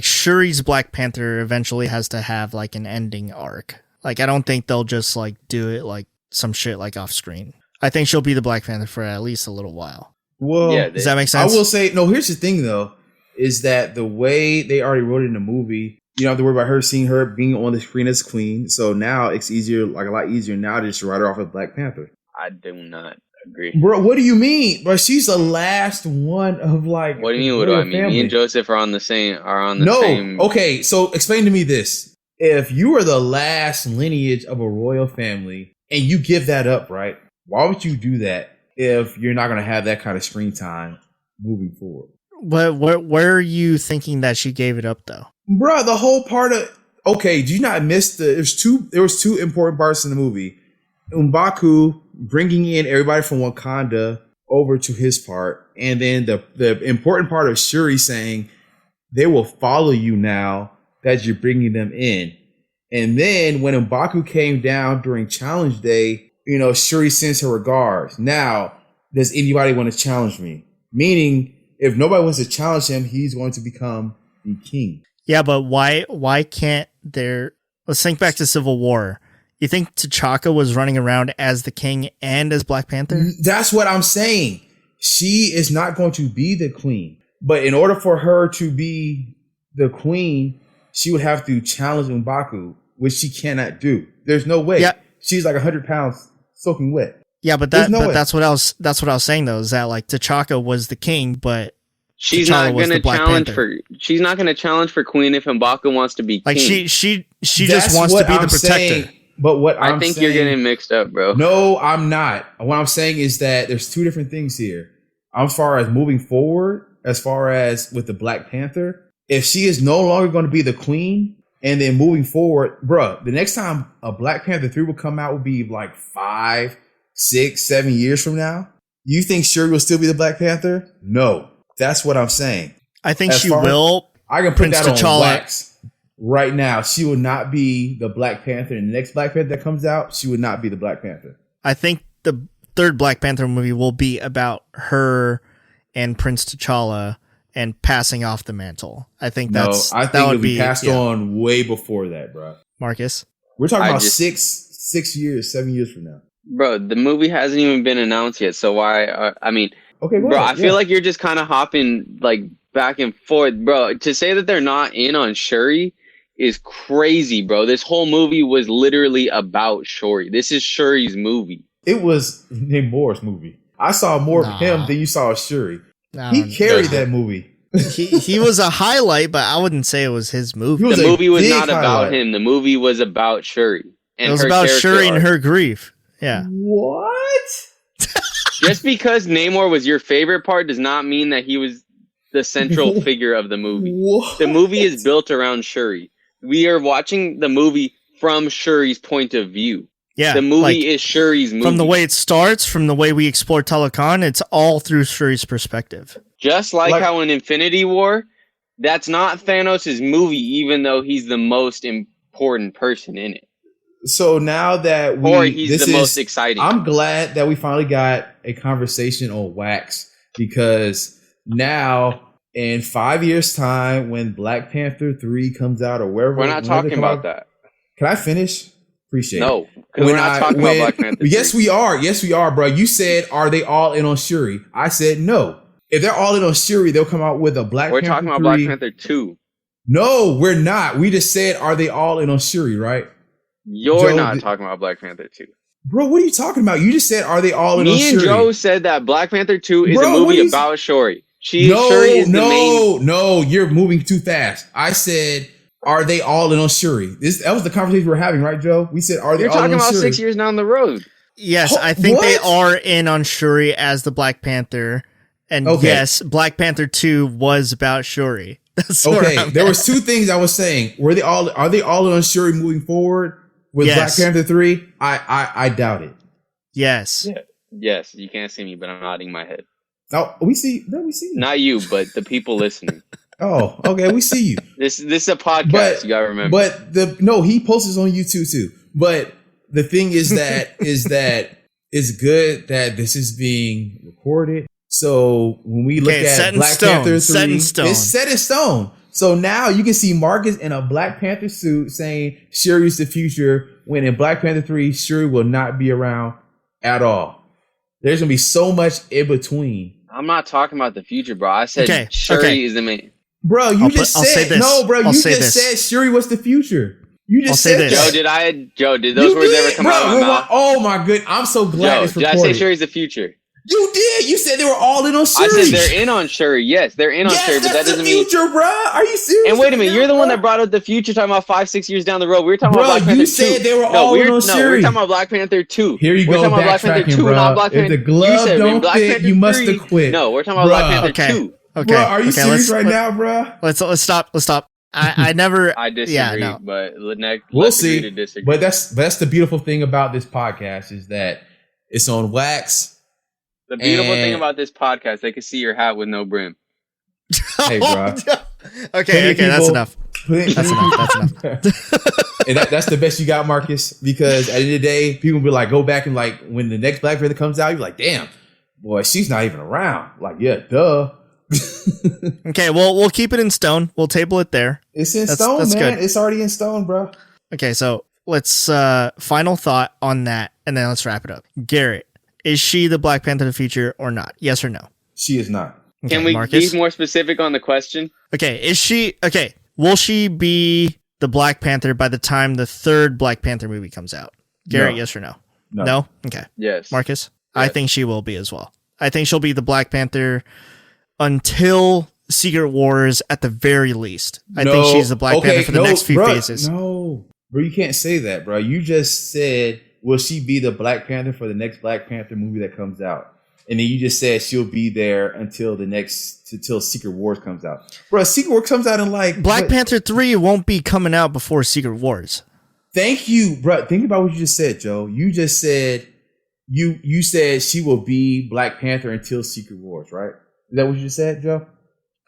Shuri's Black Panther eventually has to have like an ending arc. Like, I don't think they'll just like do it like some shit like off screen. I think she'll be the Black Panther for at least a little while. Well, yeah, does that make sense? I will say, no, here's the thing though, is that the way they already wrote it in the movie, you don't have to worry about her seeing her being on the screen as queen. So now it's easier, like a lot easier now to just write her off as Black Panther. I do not agree. Bro, what do you mean? Bro, she's the last one of like. What do you mean? What do I mean? Family. Me and Joseph are on the same. Same. Okay, so explain to me this. If you are the last lineage of a royal family and you give that up, right? Why would you do that if you're not going to have that kind of screen time moving forward? Where are you thinking that she gave it up though? Bro, the whole part of, okay, do you not miss there was two important parts in the movie. M'Baku bringing in everybody from Wakanda over to his part, and then the important part of Shuri saying they will follow you now that you're bringing them in. And then when M'Baku came down during Challenge Day, you know, Shuri sends her regards. Now, does anybody want to challenge me? Meaning, if nobody wants to challenge him, he's going to become the king. Yeah, but why can't there... Let's think back to Civil War. You think T'Chaka was running around as the king and as Black Panther? That's what I'm saying. She is not going to be the queen. But in order for her to be the queen, she would have to challenge M'Baku, which she cannot do. There's no way. Yeah. She's like 100 pounds soaking wet. Yeah, but that's what I was saying though, is that like T'Chaka was the king, but she's not going to challenge she's not going to challenge for queen if M'Baku wants to be king. Like she just wants to be the protector. Saying. But what I think you're getting mixed up, bro. No, I'm not. What I'm saying is that there's two different things here. As far as moving forward, as far as with the Black Panther, if she is no longer going to be the queen, and then moving forward, bro, the next time a Black Panther 3 will come out will be like 5, 6, 7 years from now. You think Shuri will still be the Black Panther? No. That's what I'm saying. I think she will. I can put that on wax. Right now, she will not be the Black Panther. And the next Black Panther that comes out, she would not be the Black Panther. I think the third Black Panther movie will be about her and Prince T'Challa and passing off the mantle. I think it'll be passed on way before that, bro. Marcus? We're talking about 6 years, 7 years from now. Bro, the movie hasn't even been announced yet, so why... okay, bro, I feel like you're just kind of hopping like back and forth. Bro, to say that they're not in on Shuri is crazy, bro. This whole movie was literally about Shuri. This is Shuri's movie. It was Namor's movie. I saw more of him than you saw of Shuri. He carried that movie. he was a highlight, but I wouldn't say it was his movie. The movie was not about him. The movie was about Shuri. And it was about Shuri and her grief. Yeah. What? Just because Namor was your favorite part does not mean that he was the central figure of the movie. What? The movie is built around Shuri. We are watching the movie from Shuri's point of view. Yeah, the movie is Shuri's movie. From the way it starts, from the way we explore Talokan, it's all through Shuri's perspective. Just like how in Infinity War, that's not Thanos' movie, even though he's the most important person in it. So now that he's the most exciting. I'm glad that we finally got a conversation on wax, because now in 5 years' time, when Black Panther 3 comes out or wherever, we're not talking about that. Can I finish? Appreciate it. No, because we're not talking about Black Panther 3. Yes, we are. Yes, we are, bro. You said, are they all in on Shuri? I said no. If they're all in on Shuri, they'll come out with a Black Panther 3. We're talking about Black Panther 2. No, we're not. We just said, are they all in on Shuri, right? You're not talking about Black Panther 2. Bro, what are you talking about? You just said, are they all in on Shuri? Me and Joe said that Black Panther 2 is a movie about Shuri. Shuri is the main... No, you're moving too fast. I said, are they all in on Shuri? That was the conversation we were having, right, Joe? We said, are they all in on Shuri? You're talking about 6 years down the road. Yes, I think they are in on Shuri as the Black Panther. And yes, Black Panther 2 was about Shuri. There was two things I was saying. Are they all in on Shuri moving forward with Black Panther 3? I doubt it. Yes. Yeah. Yes, you can't see me, but I'm nodding my head. Oh, we see you. Not you, but the people listening. Oh, okay, we see you. This is a podcast, you gotta remember. But he posts this on YouTube too. But the thing is that it's good that this is being recorded. So when we look at Black Panther 3, it's set in stone. So now you can see Marcus in a Black Panther suit saying Shuri's the future, when in Black Panther 3, Shuri will not be around at all. There's going to be so much in between. I'm not talking about the future, bro. I said Shuri is the main. Bro, you just said Shuri was the future. You just said this. Joe, did those words ever come out of my mouth? Oh my good. I'm so glad it's recorded. Did I say Shuri's the future? You did. You said they were all in on Shuri. I said they're in on Shuri. Yes, they're in on Shuri, but that doesn't mean future, bro. Are you serious? And wait a minute, you're the one that brought up the future, talking about 5-6 years down the road. We were talking about Black Panther 2. You said they were all in on Shuri. We're talking about Black Panther 2. Here you go, talking about Black Panther 2, bro. not Black Panther. If the glove don't fit, you must have quit. No, we're talking about Black Panther 2. Okay. Bro, are you serious right now, bro? Let's stop. I never. I disagree, but we'll see. But that's the beautiful thing about this podcast is that It's on wax. The beautiful thing about this podcast, they can see your hat with no brim. Hey, bro. Okay, that's enough. That's enough. And that's the best you got, Marcus, because at the end of the day, people be like, go back and like, when the next Black Panther comes out, you're like, damn, boy, she's not even around. Like, yeah, duh. Okay, well, we'll keep it in stone. We'll table it there. It's in stone, man. Good. It's already in stone, bro. Okay, so let's final thought on that, and then let's wrap it up. Garrett, is she the Black Panther of the future or not? Yes or no? She is not. Okay, can we be more specific on the question? Okay, will she be the Black Panther by the time the third Black Panther movie comes out? Garrett, yes or no? No? Okay. Yes. Marcus? Yes. I think she will be as well. I think she'll be the Black Panther until Secret Wars at the very least. I think she's the Black Panther for the next few phases. No, bro, you can't say that, bro. You just said, will she be the Black Panther for the next Black Panther movie that comes out? And then you just said she'll be there until Secret Wars comes out. Bro, Secret Wars comes out in like... Black Panther 3 won't be coming out before Secret Wars. Thank you, bro. Think about what you just said, Joe. You just said... You said she will be Black Panther until Secret Wars, right? Is that what you just said, Joe?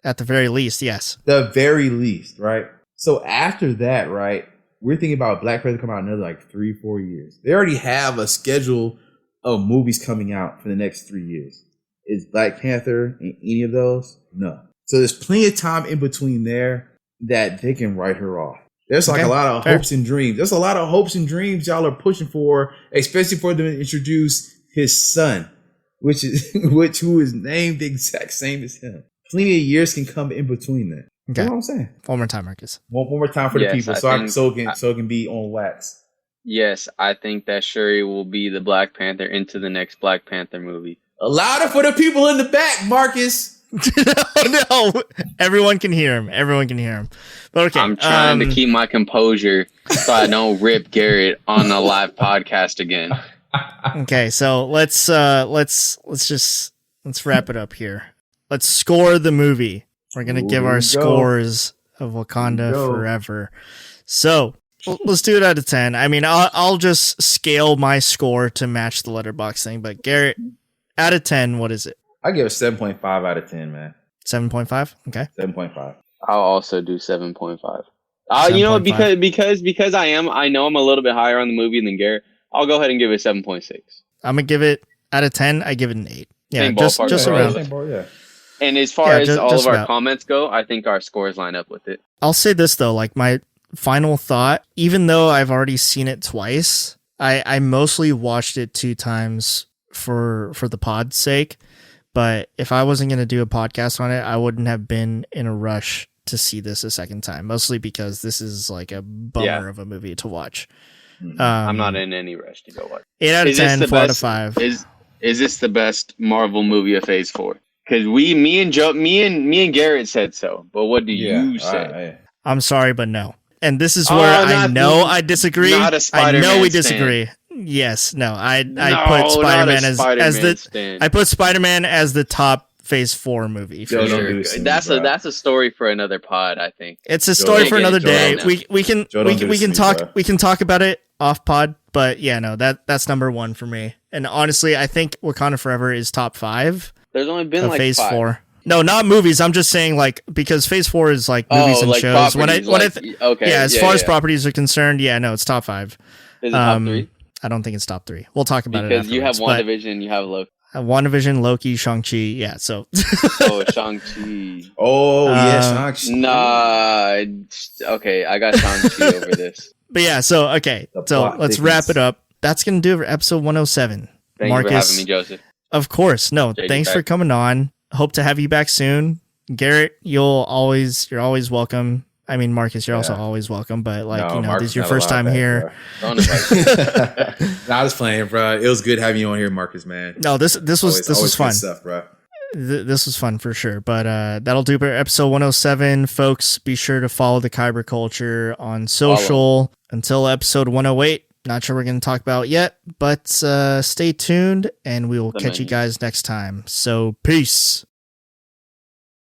At the very least, yes. The very least, right? So after that, right, we're thinking about Black Panther come out another like 3-4 years. They already have a schedule of movies coming out for the next 3 years. Is Black Panther in any of those? No. So there's plenty of time in between there that they can write her off. There's like a lot of hopes and dreams. There's a lot of hopes and dreams y'all are pushing for, especially for them to introduce his son, who is named the exact same as him. Plenty of years can come in between that. Okay. You know what I'm saying? One more time, Marcus. One more time for the people, so it can be on wax. Yes, I think that Shuri will be the Black Panther into the next Black Panther movie. Louder for the people in the back, Marcus. No, everyone can hear him. But okay, I'm trying to keep my composure so I don't rip Garrett on a live podcast again. Okay, so let's wrap it up here. Let's score the movie. We're gonna give our scores of Wakanda Forever. So let's do it out of 10. I mean, I'll just scale my score to match the letterbox thing. But Garrett, out of 10, what is it? I give it 7.5 out of 10, man. 7.5. Okay. 7.5. I'll also do 7.5. You know, because I know I'm a little bit higher on the movie than Garrett. I'll go ahead and give it 7.6. I'm gonna give it out of 10. I give it an 8. Yeah, same just around. Same ball, yeah. And as far as all of our comments go, I think our scores line up with it. I'll say this though, like my final thought, even though I've already seen it twice, I mostly watched it 2 times for the pod's sake. But if I wasn't going to do a podcast on it, I wouldn't have been in a rush to see this a second time, mostly because this is like a bummer of a movie to watch. I'm not in any rush to go watch. 8 out of 10, 4 out of 5. Is this the best Marvel movie of Phase 4? Because me and Garrett said so. But what do you say? I'm sorry, but no. And this is where I disagree. I know we disagree. Stan. Yes, no. I put Spider-Man I put Spider-Man as the top Phase 4 movie. For sure. That's a story for another pod, I think. It's a story for another day. We can talk about it off pod, but yeah, no, that's number 1 for me. And honestly, I think Wakanda Forever is top 5. There's only been like Phase 5. 4. No, not movies. I'm just saying, like, because Phase 4 is like movies and like shows. As far as properties are concerned, yeah, no, it's top 5. Is it top 3? I don't think it's top 3. We'll talk about it because you have WandaVision, you have Loki. WandaVision, Loki, Shang-Chi, yeah. So. Shang-Chi. Shang-Chi. Nah, okay, I got Shang-Chi over this. But yeah, so okay, so let's wrap it up. That's gonna do it for episode 107. Thank you for having me, Joseph. Of course, no. Thanks for coming on. Hope to have you back soon, Garrett. You're always welcome. I mean, Marcus, you're also always welcome. But this is your first time here. I was playing, bro. It was good having you on here, Marcus. Man. No, this was fun. Stuff, bro. This was fun for sure. But that'll do it for episode 107, folks. Be sure to follow the Kyber Culture on social. Until episode 108. Not sure we're going to talk about yet, but stay tuned, and we will catch you guys next time. So, peace.